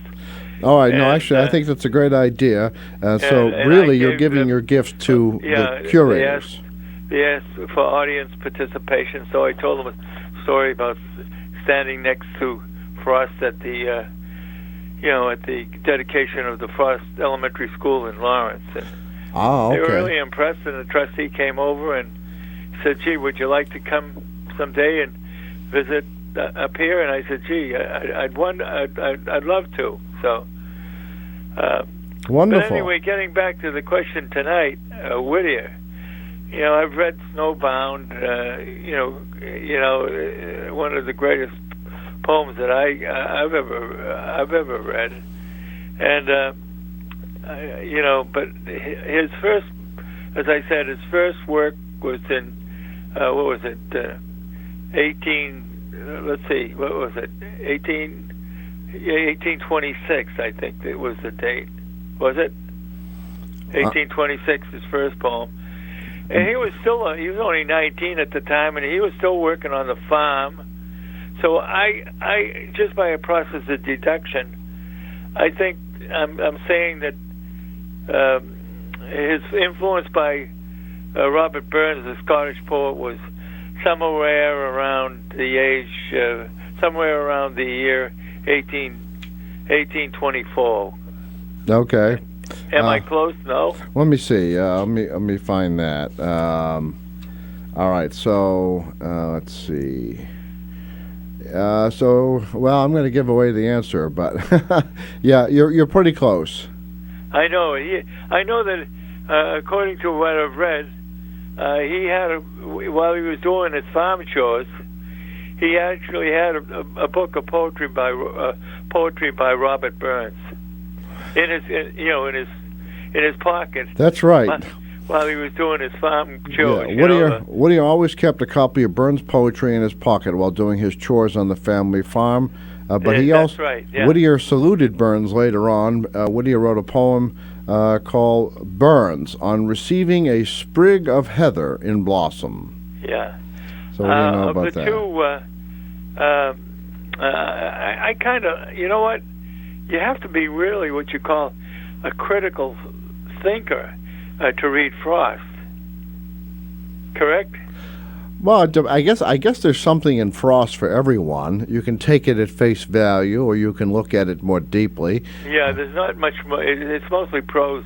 All right. No, actually, I think that's a great idea. So and really, I you're gave giving them- your gifts to Yeah, the curators. They asked for audience participation, so I told them a story about standing next to Frost at the, at the dedication of the Frost Elementary School in Lawrence. And okay. they were really impressed, and the trustee came over and said, "Gee, would you like to come someday and visit up here?" And I said, "Gee, I'd love to." So. Wonderful. But anyway, getting back to the question tonight, Whittier. I've read Snowbound. One of the greatest poems that I've ever read, and but his first, as I said, his first work was in 1826, I think it was the date. Was it 1826? His first poem. And he was only 19 at the time, and he was still working on the farm. So I just by a process of deduction, I think I'm saying that his influence by Robert Burns, the Scottish poet, was somewhere around the year 1824. Okay. Am I close? No. Let me see. Let me find that. All right. So let's see. I'm going to give away the answer, but yeah, you're pretty close. I know. I know that according to what I've read, he had while he was doing his farm chores, he actually had a book of poetry by Robert Burns in his pocket. That's right. While he was doing his farm chores. Yeah, Whittier always kept a copy of Burns' poetry in his pocket while doing his chores on the family farm. But he that's also right, yeah. Whittier saluted Burns later on. Whittier wrote a poem called "Burns" on receiving a sprig of heather in blossom. Yeah. So what do you know about the that? I kind of, you know what? You have to be really what you call a critical thinker to read Frost. Correct? Well, I guess there's something in Frost for everyone. You can take it at face value, or you can look at it more deeply. Yeah, there's not much more. It's mostly prose.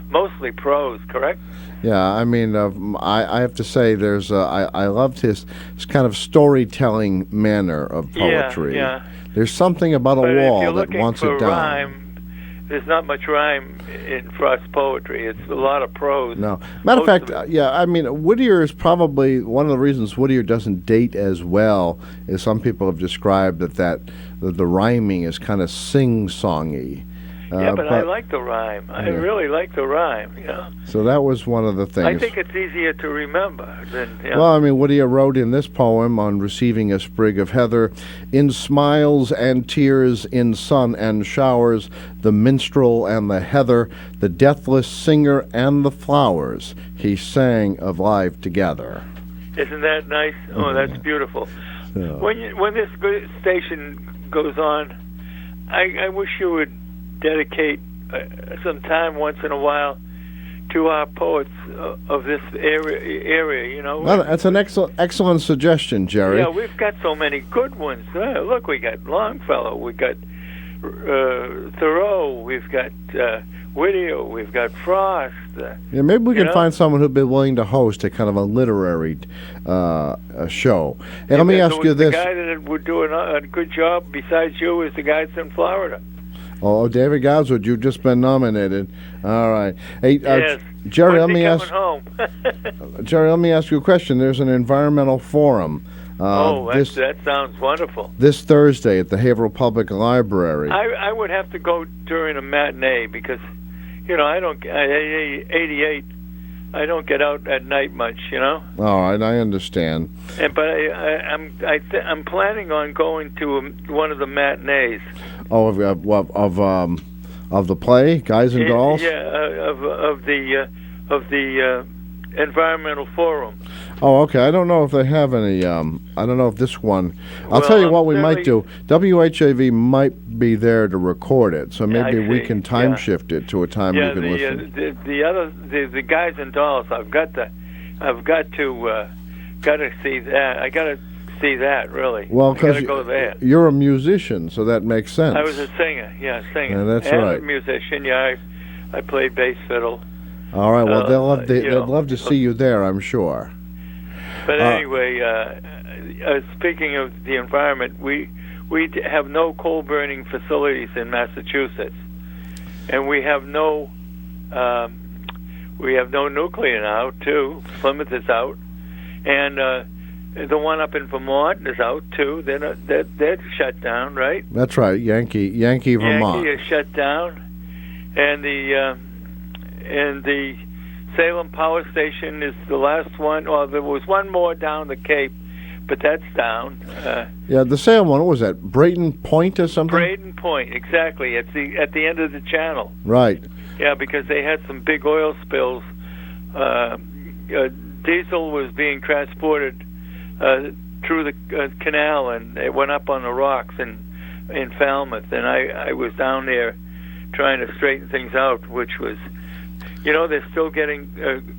Mostly prose, correct? Yeah, I mean, I have to say, I loved his kind of storytelling manner of poetry. Yeah. There's something about a wall that wants it down. Rhyme, there's not much rhyme in Frost's poetry. It's a lot of prose. No. Matter of fact, I mean, Whittier is probably one of the reasons Whittier doesn't date as well, is some people have described that the rhyming is kind of sing-songy. But I like the rhyme. I really like the rhyme, So that was one of the things. I think it's easier to remember than... Well, I mean, Whittier wrote in this poem on receiving a sprig of heather, "In smiles and tears, in sun and showers, the minstrel and the heather, the deathless singer and the flowers, he sang of life together." Isn't that nice? Oh, that's beautiful. Yeah. When this station goes on, I wish you would dedicate some time once in a while to our poets of this area. Well, that's an excellent suggestion, Jerry. Yeah, we've got so many good ones. Look, we got Longfellow, we got Thoreau, we've got Whittier, we've got Frost. Yeah, maybe we can find someone who'd be willing to host a kind of a literary show. And let me ask you this: the guy that would do a good job besides you is the guy that's in Florida. Oh, David Goswood, you've just been nominated. All right. Hey, yes. Jerry, let When's me he ask. Home? Jerry, let me ask you a question. There's an environmental forum. That sounds wonderful. This Thursday at the Haverhill Public Library. I would have to go during a matinee because, I don't. At 88, I don't get out at night much. All right, I understand. But I'm planning on going to one of the matinees. Oh, of the play, Guys and Dolls? Yeah, of the Environmental Forum. Oh, okay. I don't know if they have any. I don't know if this one. I'll Well, tell you what we certainly- might do. WHAV might be there to record it, so Yeah, I maybe we see. can time Yeah. shift it to a time Yeah, you can listen. the guys and dolls. I've got to see that. I got to see that really. Well, I got because to go there. you're a musician, so that makes sense. I was a singer. Yeah, singer. Yeah, that's and right. a musician. Yeah, I played bass fiddle. All right. Well, you they'd know. love to see you there, I'm sure. But anyway, speaking of the environment, we have no coal burning facilities in Massachusetts, and we have no nuclear now too. Plymouth is out, and the one up in Vermont is out too. They're shut down, right? That's right. Yankee, Vermont. Yankee is shut down, and the Salem Power Station is the last one. Well, there was one more down the Cape, but that's down. Yeah, the Salem one. What was that? Brayton Point or something? Braden Point, exactly. At the end of the channel. Right. Yeah, because they had some big oil spills. Diesel was being transported through the canal, and it went up on the rocks in Falmouth. And I was down there trying to straighten things out, which was, they're still getting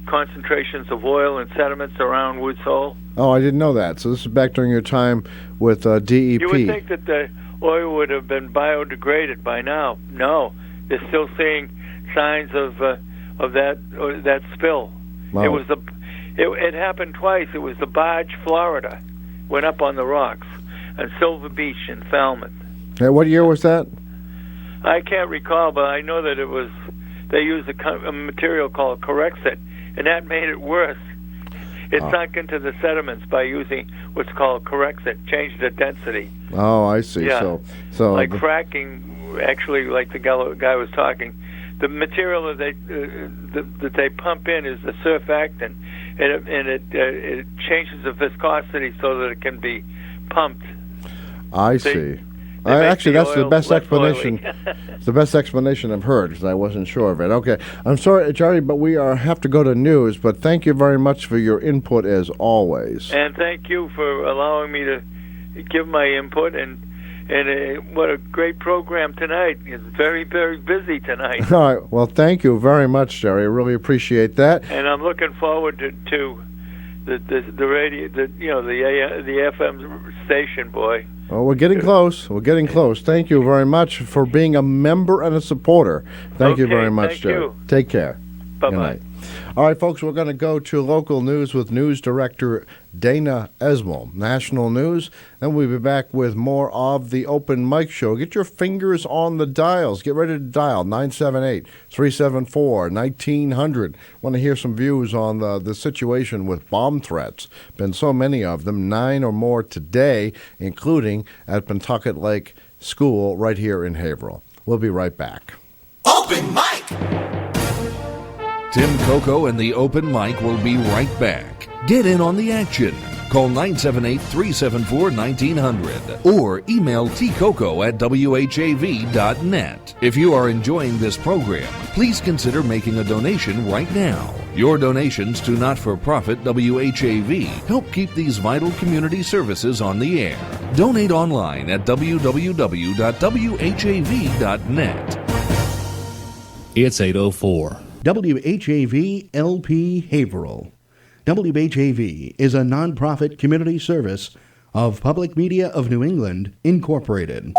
concentrations of oil and sediments around Woods Hole. Oh, I didn't know that. So this is back during your time with DEP. You would think that the oil would have been biodegraded by now. No, they're still seeing signs of that spill. Wow. It happened twice. It was the barge, Florida, went up on the rocks, and Silver Beach in Falmouth. Hey, what year was that? I can't recall, but I know that it was. They used a material called Corexit, and that made it worse. It sunk into the sediments by using what's called Corexit, changed the density. Oh, I see. Yeah. So Like fracking, actually, like the guy was talking, the material that they pump in is the surfactant, and it changes the viscosity so that it can be pumped. I see. They make Actually, the that's the oil best less explanation. oily. It's the best explanation I've heard because I wasn't sure of it. Okay, I'm sorry, Jerry, but we have to go to news. But thank you very much for your input as always. And thank you for allowing me to give my input. And what a great program tonight. It's very, very busy tonight. All right. Well, thank you very much, Jerry. I really appreciate that. And I'm looking forward to the radio, the FM station, boy. Well, we're getting close. We're getting close. Thank you very much for being a member and a supporter. Thank you Okay, very much, thank Jerry. you. Take care. Bye-bye. Good night. All right, folks, we're going to go to local news with News Director Dana Esmel. National news, then we'll be back with more of the Open Mic Show. Get your fingers on the dials. Get ready to dial 978-374-1900. Want to hear some views on the situation with bomb threats. Been so many of them, 9 or more today, including at Pentucket Lake School right here in Haverhill. We'll be right back. Open mic. Tim Coco and the Open Mic will be right back. Get in on the action. Call 978-374-1900 or email tcoco@whav.net. If you are enjoying this program, please consider making a donation right now. Your donations to not-for-profit WHAV help keep these vital community services on the air. Donate online at www.whav.net. It's 8:04. WHAV LP Haverhill. WHAV is a nonprofit community service of Public Media of New England, Incorporated.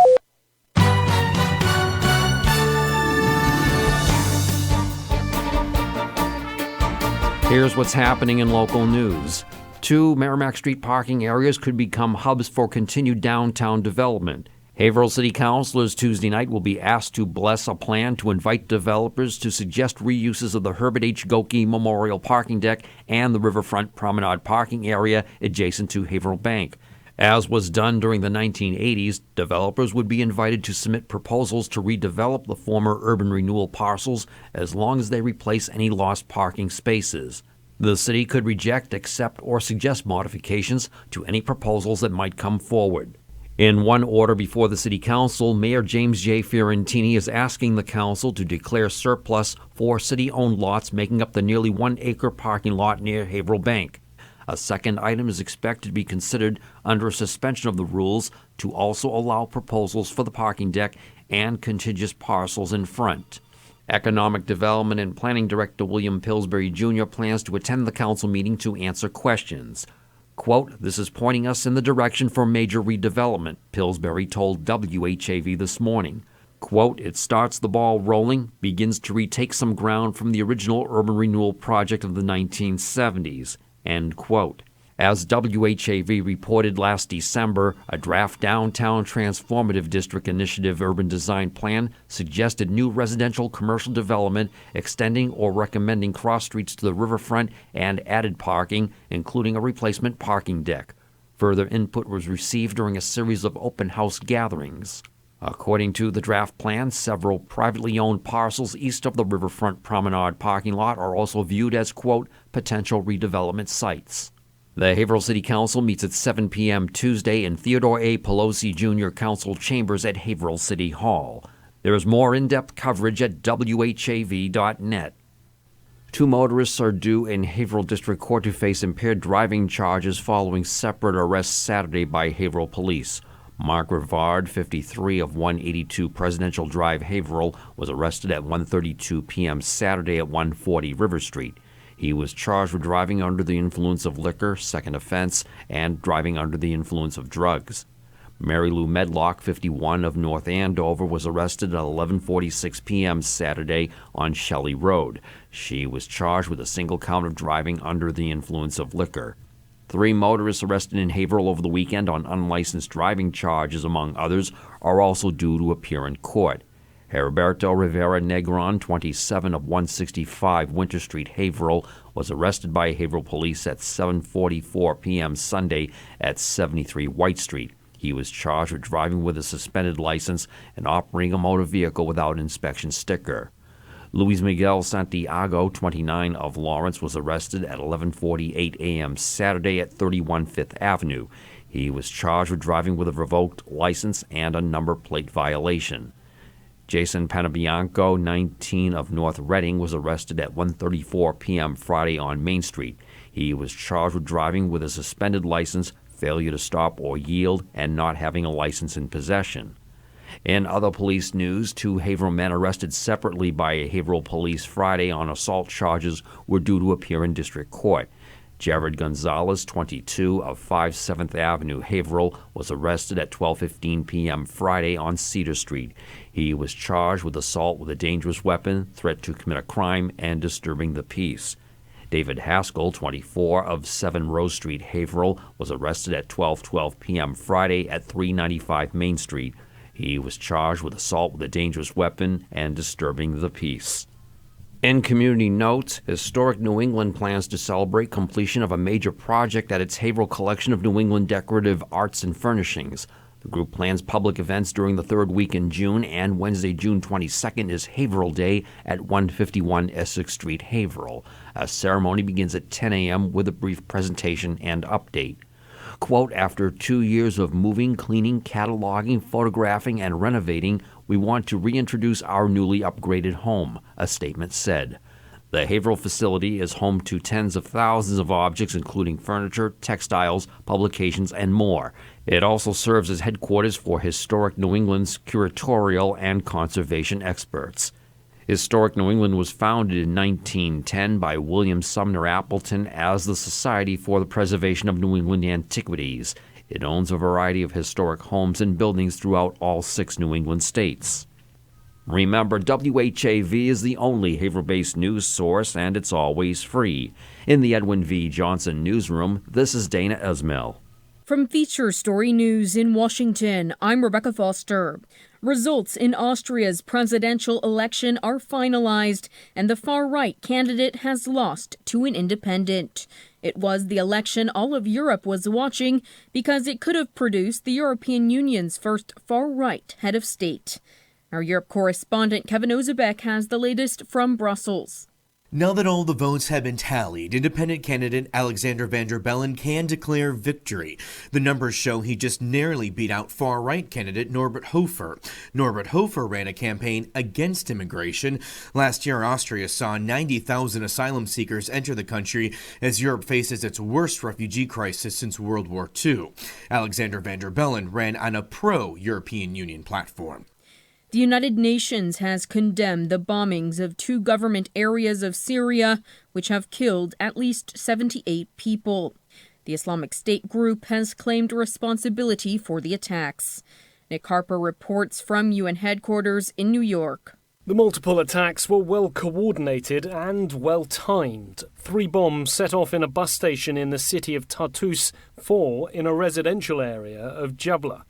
Here's what's happening in local news. 2 Merrimack Street parking areas could become hubs for continued downtown development. Haverhill City Councilors Tuesday night will be asked to bless a plan to invite developers to suggest reuses of the Herbert H. Goki Memorial Parking Deck and the Riverfront Promenade parking area adjacent to Haverhill Bank. As was done during the 1980s, developers would be invited to submit proposals to redevelop the former urban renewal parcels as long as they replace any lost parking spaces. The city could reject, accept, or suggest modifications to any proposals that might come forward. In one order before the City Council, Mayor James J. Fiorentini is asking the Council to declare surplus 4 city-owned lots making up the nearly 1-acre parking lot near Haverhill Bank. A second item is expected to be considered under a suspension of the rules to also allow proposals for the parking deck and contiguous parcels in front. Economic Development and Planning Director William Pillsbury Jr. plans to attend the council meeting to answer questions. Quote, "This is pointing us in the direction for major redevelopment," Pillsbury told WHAV this morning. Quote, "It starts the ball rolling, begins to retake some ground from the original urban renewal project of the 1970s, end quote. As WHAV reported last December, a draft Downtown Transformative District Initiative urban design plan suggested new residential commercial development extending or recommending cross streets to the riverfront and added parking, including a replacement parking deck. Further input was received during a series of open house gatherings. According to the draft plan, several privately owned parcels east of the riverfront promenade parking lot are also viewed as, quote, potential redevelopment sites. The Haverhill City Council meets at 7 p.m. Tuesday in Theodore A. Pelosi Jr. Council Chambers at Haverhill City Hall. There is more in-depth coverage at whav.net. 2 motorists are due in Haverhill District Court to face impaired driving charges following separate arrests Saturday by Haverhill Police. Mark Rivard, 53, of 182 Presidential Drive, Haverhill, was arrested at 1:32 p.m. Saturday at 140 River Street. He was charged with driving under the influence of liquor, second offense, and driving under the influence of drugs. Mary Lou Medlock, 51, of North Andover, was arrested at 11:46 p.m. Saturday on Shelley Road. She was charged with a single count of driving under the influence of liquor. 3 motorists arrested in Haverhill over the weekend on unlicensed driving charges, among others, are also due to appear in court. Heriberto Rivera Negron, 27, of 165 Winter Street, Haverhill, was arrested by Haverhill Police at 7:44 p.m. Sunday at 73 White Street. He was charged with driving with a suspended license and operating a motor vehicle without an inspection sticker. Luis Miguel Santiago, 29, of Lawrence, was arrested at 11:48 a.m. Saturday at 31 Fifth Avenue. He was charged with driving with a revoked license and a number plate violation. Jason Panabianco, 19, of North Reading, was arrested at 1:34 p.m. Friday on Main Street. He was charged with driving with a suspended license, failure to stop or yield, and not having a license in possession. In other police news, 2 Haverhill men arrested separately by Haverhill Police Friday on assault charges were due to appear in district court. Jared Gonzalez, 22, of 5 7th Avenue, Haverhill, was arrested at 12:15 p.m. Friday on Cedar Street. He was charged with assault with a dangerous weapon, threat to commit a crime, and disturbing the peace. David Haskell, 24, of 7 Rose Street, Haverhill, was arrested at 12:12 p.m. Friday at 395 Main Street. He was charged with assault with a dangerous weapon and disturbing the peace. In community notes, Historic New England plans to celebrate completion of a major project at its Haverhill collection of New England decorative arts and furnishings. The group plans public events during the 3rd week in June, and Wednesday, June 22nd, is Haverhill Day at 151 Essex Street, Haverhill. A ceremony begins at 10 a.m. with a brief presentation and update. Quote, "After 2 years of moving, cleaning, cataloging, photographing, and renovating, we want to reintroduce our newly upgraded home," a statement said. The Haverhill facility is home to tens of thousands of objects, including furniture, textiles, publications, and more. It also serves as headquarters for Historic New England's curatorial and conservation experts. Historic New England was founded in 1910 by William Sumner Appleton as the Society for the Preservation of New England Antiquities. It owns a variety of historic homes and buildings throughout all 6 New England states. Remember, WHAV is the only Haverhill-based news source, and it's always free. In the Edwin V. Johnson newsroom, this is Dana Esmel. From Feature Story News in Washington, I'm Rebecca Foster. Results in Austria's presidential election are finalized, and the far-right candidate has lost to an independent. It was the election all of Europe was watching because it could have produced the European Union's first far-right head of state. Our Europe correspondent Kevin Ozebek has the latest from Brussels. Now that all the votes have been tallied, independent candidate Alexander Van der Bellen can declare victory. The numbers show he just narrowly beat out far-right candidate Norbert Hofer. Norbert Hofer ran a campaign against immigration. Last year, Austria saw 90,000 asylum seekers enter the country as Europe faces its worst refugee crisis since World War II. Alexander Van der Bellen ran on a pro-European Union platform. The United Nations has condemned the bombings of 2 government areas of Syria, which have killed at least 78 people. The Islamic State group has claimed responsibility for the attacks. Nick Harper reports from UN headquarters in New York. The multiple attacks were well coordinated and well timed. 3 bombs set off in a bus station in the city of Tartus, 4 in a residential area of Jabla.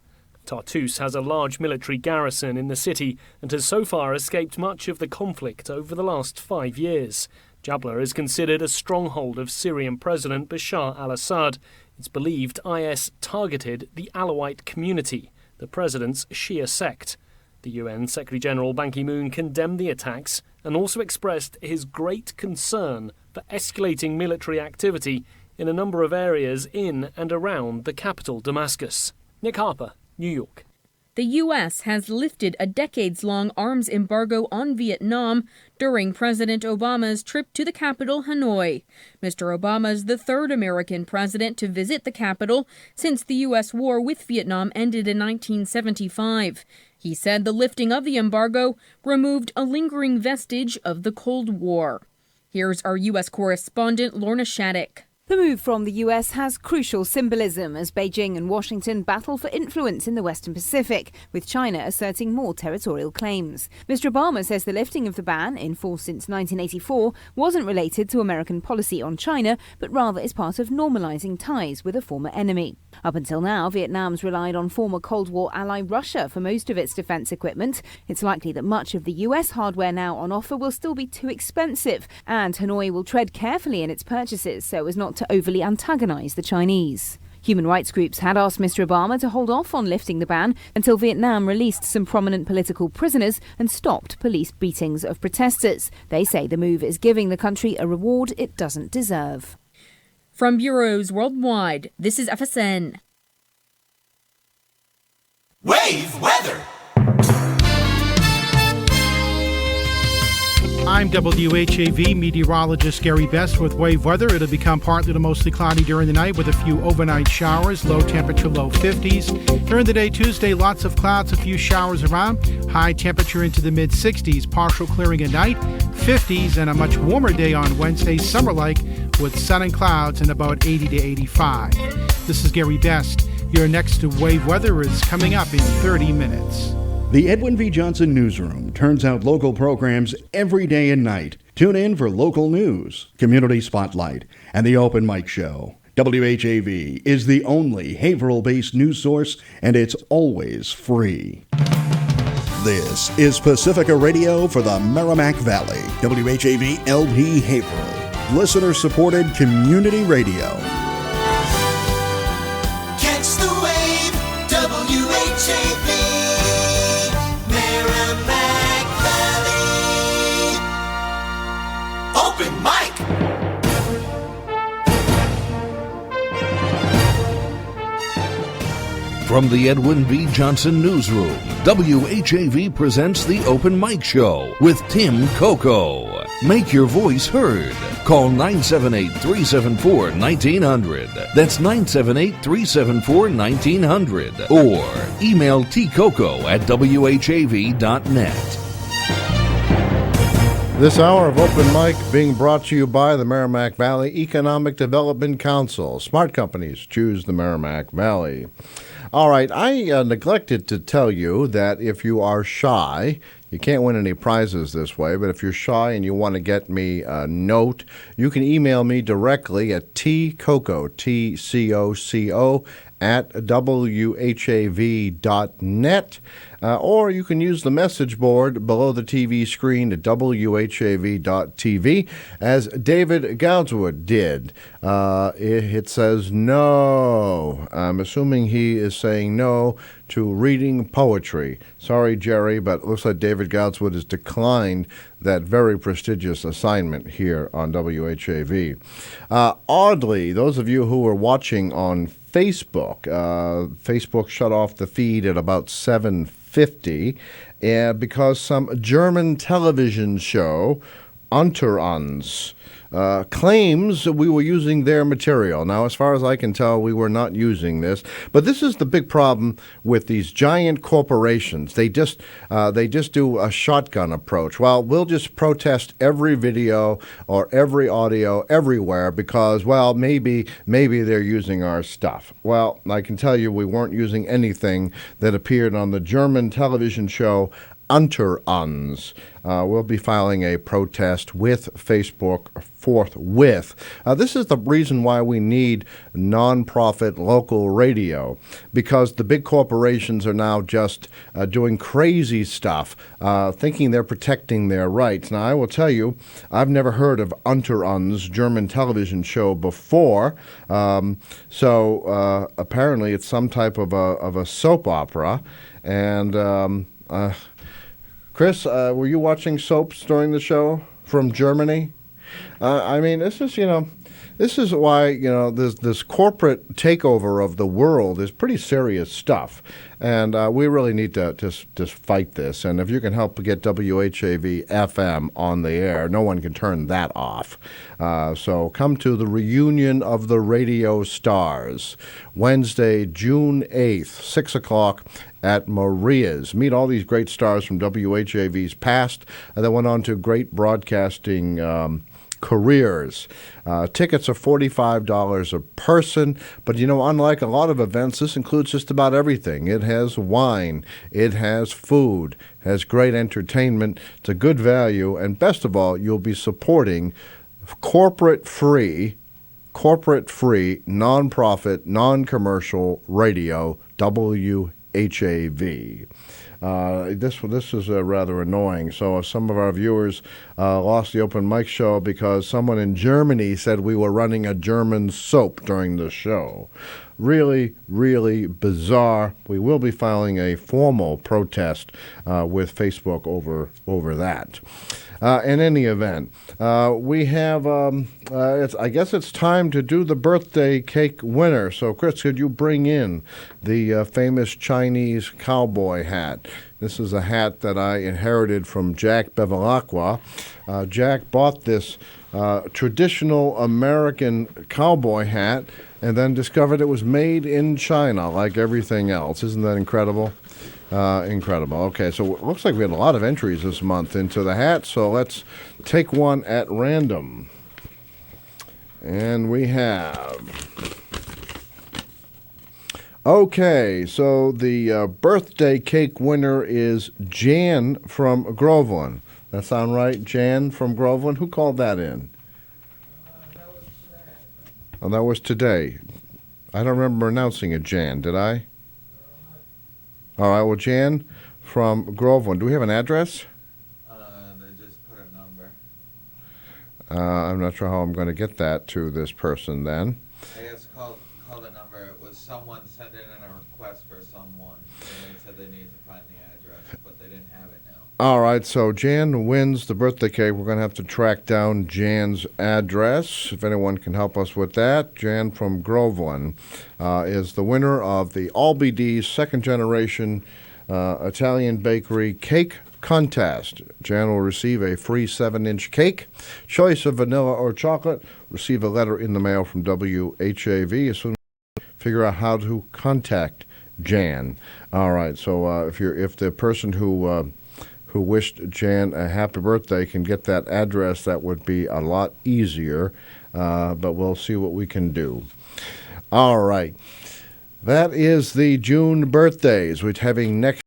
Tartus has a large military garrison in the city and has so far escaped much of the conflict over the last 5 years. Jabla is considered a stronghold of Syrian President Bashar al-Assad. It's believed IS targeted the Alawite community, the president's Shia sect. The UN Secretary-General Ban Ki-moon condemned the attacks and also expressed his great concern for escalating military activity in a number of areas in and around the capital, Damascus. Nick Harper, New York. The U.S. has lifted a decades-long arms embargo on Vietnam during President Obama's trip to the capital, Hanoi. Mr. Obama is the 3rd American president to visit the capital since the U.S. war with Vietnam ended in 1975. He said the lifting of the embargo removed a lingering vestige of the Cold War. Here's our U.S. correspondent, Lorna Shattuck. The move from the US has crucial symbolism as Beijing and Washington battle for influence in the Western Pacific, with China asserting more territorial claims. Mr. Obama says the lifting of the ban, in force since 1984, wasn't related to American policy on China, but rather is part of normalizing ties with a former enemy. Up until now, Vietnam's relied on former Cold War ally Russia for most of its defense equipment. It's likely that much of the US hardware now on offer will still be too expensive, and Hanoi will tread carefully in its purchases so as not to overly antagonize the Chinese. Human rights groups had asked Mr. Obama to hold off on lifting the ban until Vietnam released some prominent political prisoners and stopped police beatings of protesters. They say the move is giving the country a reward it doesn't deserve. From bureaus worldwide, this is FSN. Wave weather. I'm WHAV meteorologist Gary Best with wave weather. It'll become partly to mostly cloudy during the night with a few overnight showers, low temperature, low 50s. During the day Tuesday, lots of clouds, a few showers around, high temperature into the mid-60s, partial clearing at night, 50s, and a much warmer day on Wednesday, summer-like, with sun and clouds and about 80 to 85. This is Gary Best. Your next wave weather is coming up in 30 minutes. The Edwin V. Johnson Newsroom turns out local programs every day and night. Tune in for local news, Community Spotlight, and the Open Mic Show. WHAV is the only Haverhill-based news source, and it's always free. This is Pacifica Radio for the Merrimack Valley. WHAV LP Haverhill. Listener-supported community radio. Catch the wave, WHAV. Open mic. From the Edwin V. Johnson Newsroom, WHAV presents the Open Mic Show with Tim Coco. Make your voice heard. Call 978-374-1900. That's 978-374-1900. Or email tcoco@whav.net. This hour of Open Mic being brought to you by the Merrimack Valley Economic Development Council. Smart companies choose the Merrimack Valley. All right, I neglected to tell you that if you are shy, you can't win any prizes this way, but if you're shy and you want to get me a note, you can email me directly at tcoco, TCOCO, at whav.net, or you can use the message board below the TV screen at whav.tv, as David Goudswood did. It says no. I'm assuming he is saying no to reading poetry. Sorry, Jerry, but it looks like David Goudswood has declined that very prestigious assignment here on WHAV. Oddly, those of you who are watching on Facebook, Facebook shut off the feed at about 7:50 because some German television show, Unter uns, claims we were using their material. Now, as far as I can tell, we were not using this. But this is the big problem with these giant corporations. They just do a shotgun approach. Well, we'll just protest every video or every audio everywhere because, well, maybe they're using our stuff. Well, I can tell you we weren't using anything that appeared on the German television show Unter uns. We'll be filing a protest with Facebook forthwith. This is the reason why we need nonprofit local radio, because the big corporations are now just doing crazy stuff, thinking they're protecting their rights. Now, I will tell you, I've never heard of Unter uns German television show before, so apparently it's some type of a soap opera, and Chris, were you watching soaps during the show from Germany? I mean, this is why, this corporate takeover of the world is pretty serious stuff. And we really need to just fight this. And if you can help get WHAV FM on the air, no one can turn that off. So come to the reunion of the radio stars, Wednesday, June 8th, 6 o'clock at Maria's. Meet all these great stars from WHAV's past that went on to great broadcasting careers. Tickets are $45 a person, but unlike a lot of events, this includes just about everything. It has wine, it has food, has great entertainment. It's a good value, and best of all, you'll be supporting corporate-free, non-profit, non-commercial radio, WHAV. This is rather annoying. So some of our viewers lost the open mic show because someone in Germany said we were running a German soap during the show. Really, really bizarre. We will be filing a formal protest with Facebook over that. In any event, we have, I guess it's time to do the birthday cake winner. So, Chris, could you bring in the famous Chinese cowboy hat? This is a hat that I inherited from Jack Bevilacqua. Jack bought this traditional American cowboy hat and then discovered it was made in China like everything else. Isn't that incredible? Incredible. Okay, so it looks like we had a lot of entries this month into the hat, so let's take one at random. And we have... Okay, so the birthday cake winner is Jan from Groveland. That sound right? Jan from Groveland? Who called that in? Oh, that was today. I don't remember announcing it, Jan, did I? All right, well, Jan from Groveland. Do we have an address? They just put a number. I'm not sure how I'm going to get that to this person then. I guess call the number. It was someone sending in a request for someone, and they said they need to find the address, but they didn't have it now. All right, so Jan wins the birthday cake. We're going to have to track down Jan's address, if anyone can help us with that. Jan from Groveland is the winner of the Albee D's second generation Italian bakery cake contest. Jan will receive a free 7-inch cake. Choice of vanilla or chocolate. Receive a letter in the mail from WHAV as soon as you figure out how to contact Jan. All right, so if the person who wished Jan a happy birthday can get that address, that would be a lot easier, but we'll see what we can do. All right. That is the June birthdays. We're having next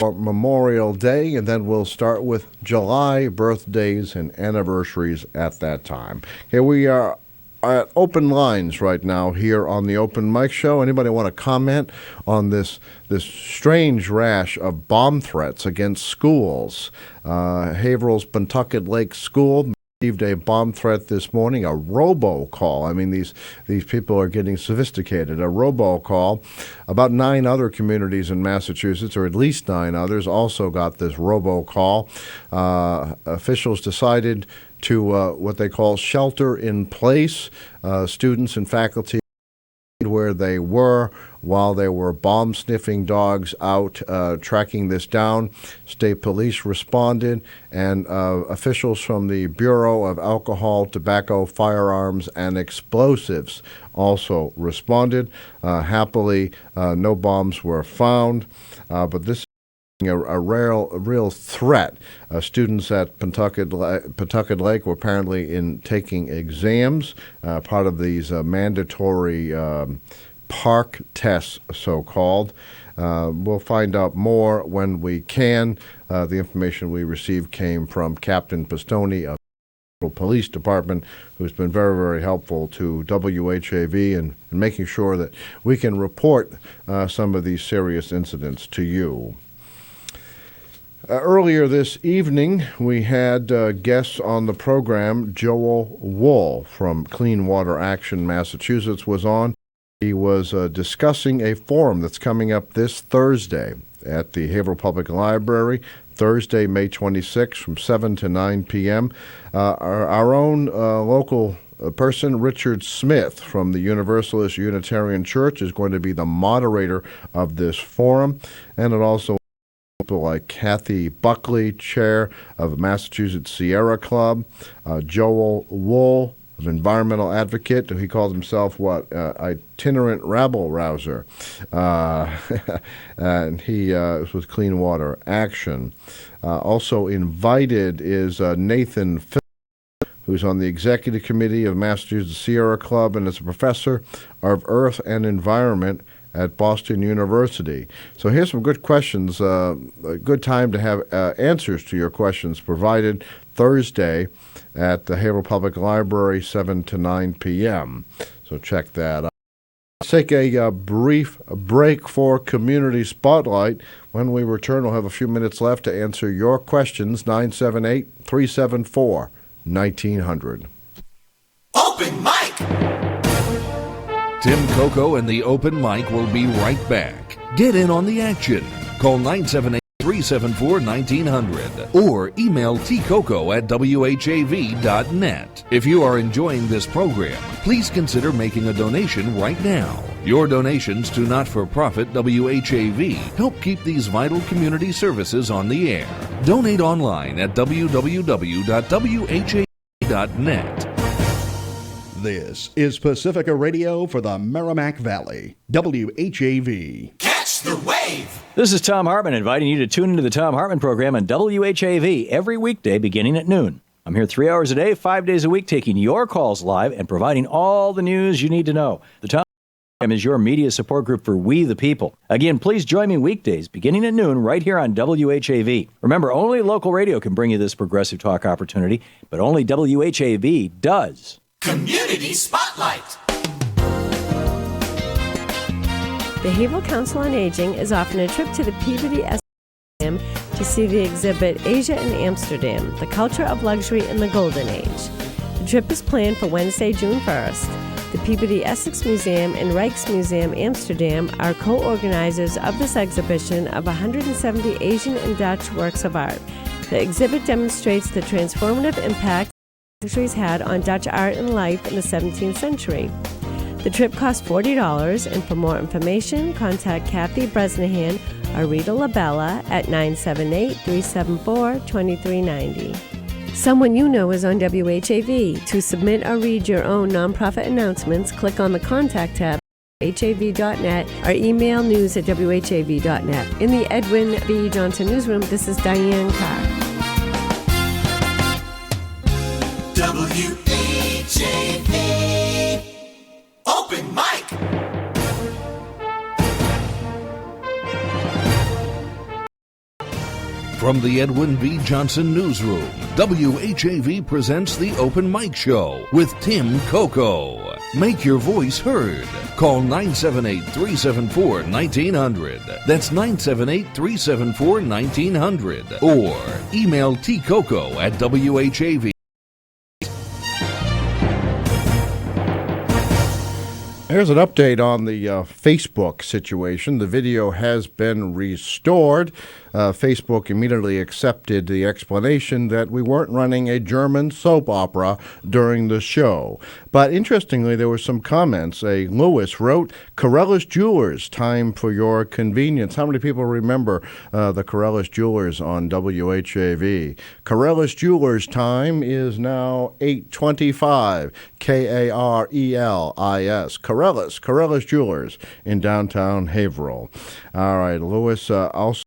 Memorial Day, and then we'll start with July birthdays and anniversaries at that time. Here we are at open lines right now here on the Open Mic Show. Anybody want to comment on this strange rash of bomb threats against schools? Haverhill's Pentucket Lake School received a bomb threat this morning, a robocall. I mean, these people are getting sophisticated. A robocall. About 9 other communities in Massachusetts, or at least 9 others, also got this robocall. Officials decided to what they call shelter in place. Students and faculty where they were while there were bomb-sniffing dogs out tracking this down. State police responded, and officials from the Bureau of Alcohol, Tobacco, Firearms, and Explosives also responded. Happily, no bombs were found, but this a real threat. Students at Pentucket Lake were apparently taking exams, part of these mandatory park tests, so-called. We'll find out more when we can. The information we received came from Captain Pistone of the Police Department, who's been very, very helpful to WHAV in making sure that we can report some of these serious incidents to you. Earlier this evening, we had guests on the program. Joel Wool from Clean Water Action Massachusetts was on. He was discussing a forum that's coming up this Thursday at the Haverhill Public Library, Thursday, May 26th from 7 to 9 p.m. Our own local person, Richard Smith from the Universalist Unitarian Church, is going to be the moderator of this forum, and it also people like Kathy Buckley, chair of Massachusetts Sierra Club, Joel Wool, an environmental advocate. He called himself itinerant rabble-rouser, and he was with Clean Water Action. Also invited is Nathan Phillips, who's on the executive committee of Massachusetts Sierra Club and is a professor of Earth and Environment at Boston University. So here's some good questions, a good time to have answers to your questions provided Thursday at the Haverhill Public Library, 7 to 9 p.m. So check that out. Let's take a brief break for Community Spotlight. When we return, we'll have a few minutes left to answer your questions, 978-374-1900. Open mic! Tim Coco and the Open Mic will be right back. Get in on the action. Call 978-374-1900 or email tcoco@whav.net. If you are enjoying this program, please consider making a donation right now. Your donations to not-for-profit WHAV help keep these vital community services on the air. Donate online at www.whav.net. This is Pacifica Radio for the Merrimack Valley, WHAV. Catch the wave! This is Tom Hartman inviting you to tune into the Tom Hartman program on WHAV every weekday beginning at noon. I'm here 3 hours a day, 5 days a week, taking your calls live and providing all the news you need to know. The Tom Hartman is your media support group for We the People. Again, please join me weekdays beginning at noon right here on WHAV. Remember, only local radio can bring you this progressive talk opportunity, but only WHAV does. Community Spotlight. The Haverhill Council on Aging is offering a trip to the Peabody Museum to see the exhibit Asia and Amsterdam, the Culture of Luxury in the Golden Age. The trip is planned for Wednesday, June 1st. The Peabody Essex Museum and Rijksmuseum Amsterdam are co-organizers of this exhibition of 170 Asian and Dutch works of art. The exhibit demonstrates the transformative impact luxuries had on Dutch art and life in the 17th century. The trip costs $40, and for more information, contact Kathy Bresnahan or Rita Labella at 978-374-2390. Someone you know is on WHAV. To submit or read your own nonprofit announcements, click on the Contact tab at whav.net or email news@whav.net. In the Edwin B. Johnson Newsroom, this is Diane Carr. WHAV Open Mic. From the Edwin V. Johnson Newsroom, WHAV presents the Open Mic Show with Tim Coco. Make your voice heard. Call 978-374-1900. That's 978-374-1900. Or email tcoco@WHAV. Here's an update on the Facebook situation. The video has been restored. Facebook immediately accepted the explanation that we weren't running a German soap opera during the show. But interestingly, there were some comments. Lewis wrote, Corellis Jewelers, time for your convenience. How many people remember the Corellis Jewelers on WHAV? Corellis Jewelers time is now 8:25. K-A-R-E-L-I-S. Corellis Jewelers in downtown Haverhill. All right, Lewis also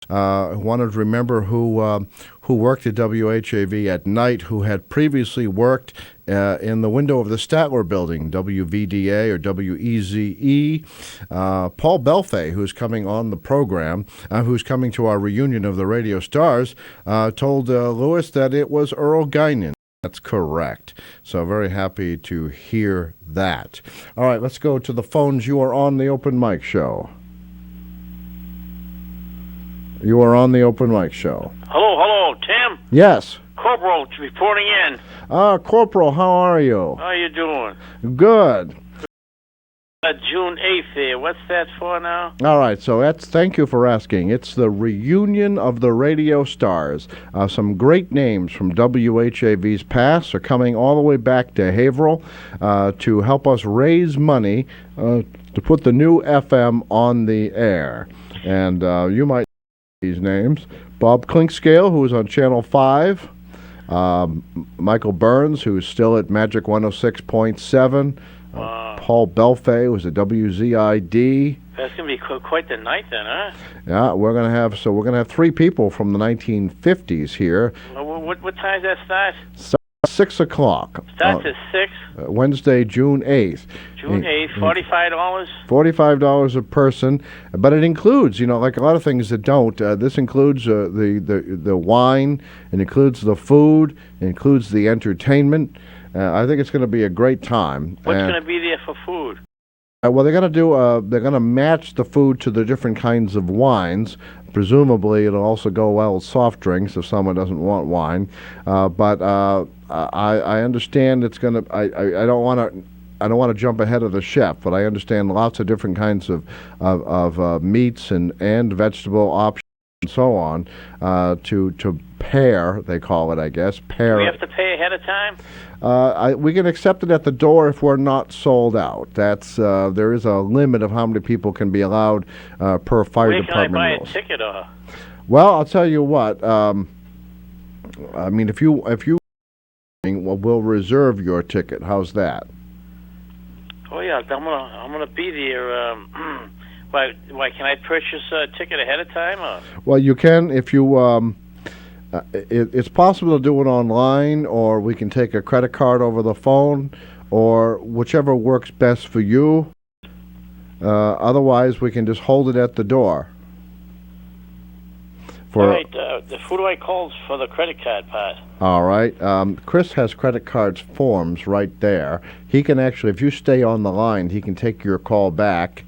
wanted to remember who worked at WHAV at night, who had previously worked in the window of the Statler Building, WVDA or WEZE. Paul Belfay, who's coming on the program, who's coming to our reunion of the Radio Stars, told Lewis that it was Earl Guinan. That's correct. So very happy to hear that. All right, let's go to the phones. You are on the Open Mic Show. You are on the Open Mic Show. Hello, Tim? Yes. Corporal reporting in. Corporal, how are you? How you doing? Good. June 8th there. What's that for now? All right, so thank you for asking. It's the reunion of the Radio Stars. Some great names from WHAV's past are coming all the way back to Haverhill to help us raise money to put the new FM on the air. And you might know these names. Bob Clinkscale, who is on Channel 5. Michael Burns, who's still at Magic 106.7. Paul Belfay was at WZID. That's going to be quite the night then, huh? Yeah, we're going to have three people from the 1950s here. What time does that start? 6 o'clock. Starts at 6? Wednesday, June 8th. June 8th, $45? $45 a person, but it includes, like a lot of things that don't. This includes the wine, it includes the food, it includes the entertainment. I think it's going to be a great time. What's going to be there for food? Well, they're going to match the food to the different kinds of wines. Presumably, it'll also go well with soft drinks if someone doesn't want wine. But I understand it's going to. I don't want to jump ahead of the chef, but I understand lots of different kinds of meats and vegetable options and so on to pair. They call it, I guess. Pair. Do we have to pay ahead of time? We can accept it at the door if we're not sold out. That's there is a limit of how many people can be allowed per fire department. Where can I buy rules. a ticket? Well, I'll tell you what. I mean, if you, we'll reserve your ticket. How's that? Oh yeah, I'm gonna be there. Why can I purchase a ticket ahead of time? Or? Well, you can if you. It's possible to do it online, or we can take a credit card over the phone, or whichever works best for you. Otherwise, we can just hold it at the door. All right, who do I call for the credit card part? All right. Chris has credit cards forms right there. He can actually, if you stay on the line, he can take your call back,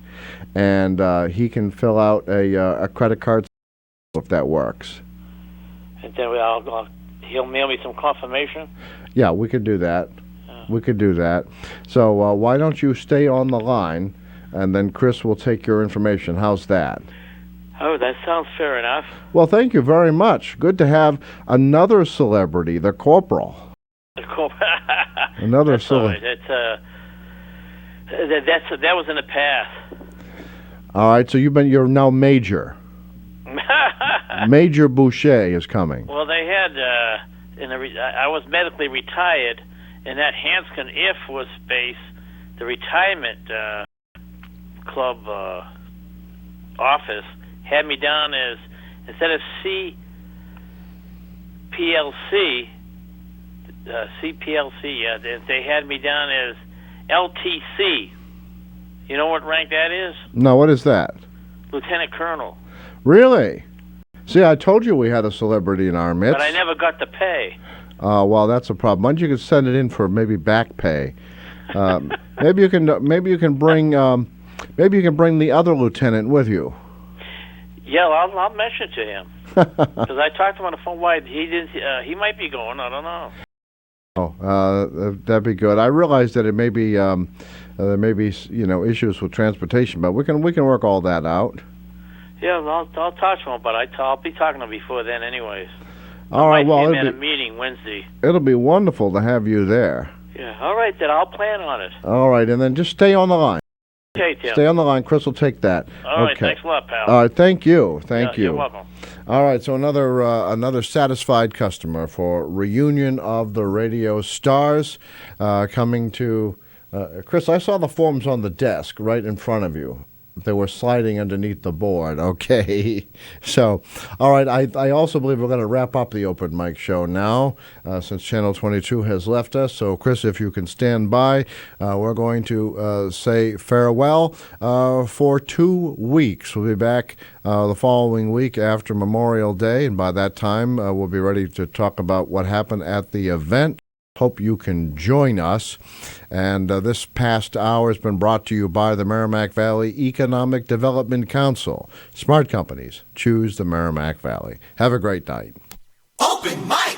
and he can fill out a credit card if that works. And then he'll mail me some confirmation? Yeah, we could do that. We could do that. So why don't you stay on the line, and then Chris will take your information. How's that? Oh, that sounds fair enough. Well, thank you very much. Good to have another celebrity, the Corporal. Another celebrity. That was in the past. All right, so you're now Major. Major Boucher is coming. Well, they had I was medically retired, and that Hanscom Air Force Base, the retirement club office, had me down as, instead of CPLC, they had me down as LTC. You know what rank that is? No, what is that? Lieutenant Colonel. Really? See, I told you we had a celebrity in our midst. But I never got the pay. Well, that's a problem. Why don't you can send it in for maybe back pay? Maybe you can bring the other lieutenant with you. Yeah, I'll mention to him because I talked to him on the phone. Why he didn't? He might be going. I don't know. Oh, that'd be good. I realize that it may be there may be issues with transportation, but we can work all that out. Yeah, I'll talk to him, but I'll be talking to him before then, anyways. All right. Well, I'm at a meeting Wednesday. It'll be wonderful to have you there. Yeah. All right, then I'll plan on it. All right, and then just stay on the line. Okay, Tim. Stay on the line. Chris will take that. All right. Thanks a lot, pal. All right. Thank you. Thank you. You're welcome. All right. So another satisfied customer for reunion of the radio stars coming to Chris. I saw the forms on the desk right in front of you. They were sliding underneath the board. Okay. So, all right. I also believe we're going to wrap up the open mic show now since Channel 22 has left us. So, Chris, if you can stand by, we're going to say farewell for 2 weeks. We'll be back the following week after Memorial Day, and by that time, we'll be ready to talk about what happened at the event. Hope you can join us. And this past hour has been brought to you by the Merrimack Valley Economic Development Council. Smart companies. Choose the Merrimack Valley. Have a great night. Open mic!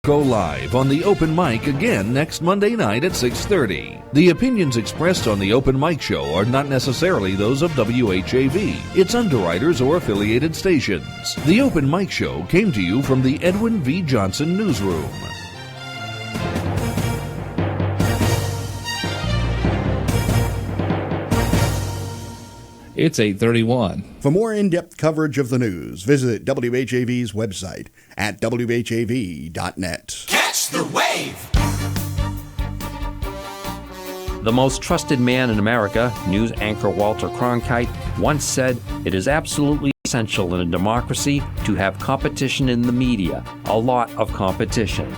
Go live on the open mic again next Monday night at 6:30. The opinions expressed on the open mic show are not necessarily those of WHAV, its underwriters, or affiliated stations. The open mic show came to you from the Edwin V. Johnson Newsroom. It's 8:31. For more in-depth coverage of the news, visit WHAV's website at whav.net. Catch the wave! The most trusted man in America, news anchor Walter Cronkite, once said, "It is absolutely essential in a democracy to have competition in the media, a lot of competition."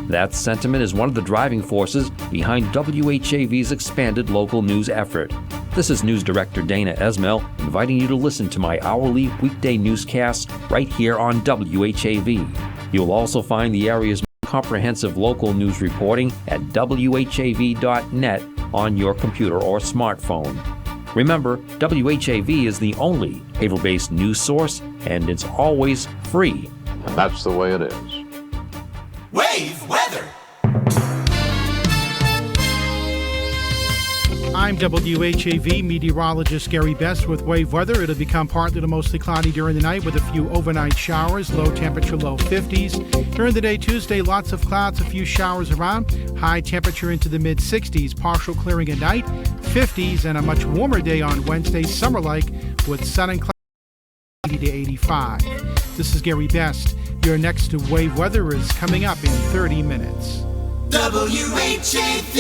That sentiment is one of the driving forces behind WHAV's expanded local news effort. This is News Director Dana Esmel inviting you to listen to my hourly weekday newscasts right here on WHAV. You'll also find the area's comprehensive local news reporting at whav.net on your computer or smartphone. Remember, WHAV is the only Haverhill-based news source, and it's always free. And that's the way it is. Wave weather! I'm WHAV meteorologist Gary Best with wave weather. It'll become partly to mostly cloudy during the night with a few overnight showers, low temperature, low 50s. During the day Tuesday, lots of clouds, a few showers around, high temperature into the mid-60s, partial clearing at night, 50s, and a much warmer day on Wednesday, summer-like, with sun and clouds, 80 to 85. This is Gary Best. Your next to wave weather is coming up in 30 minutes. WHAV!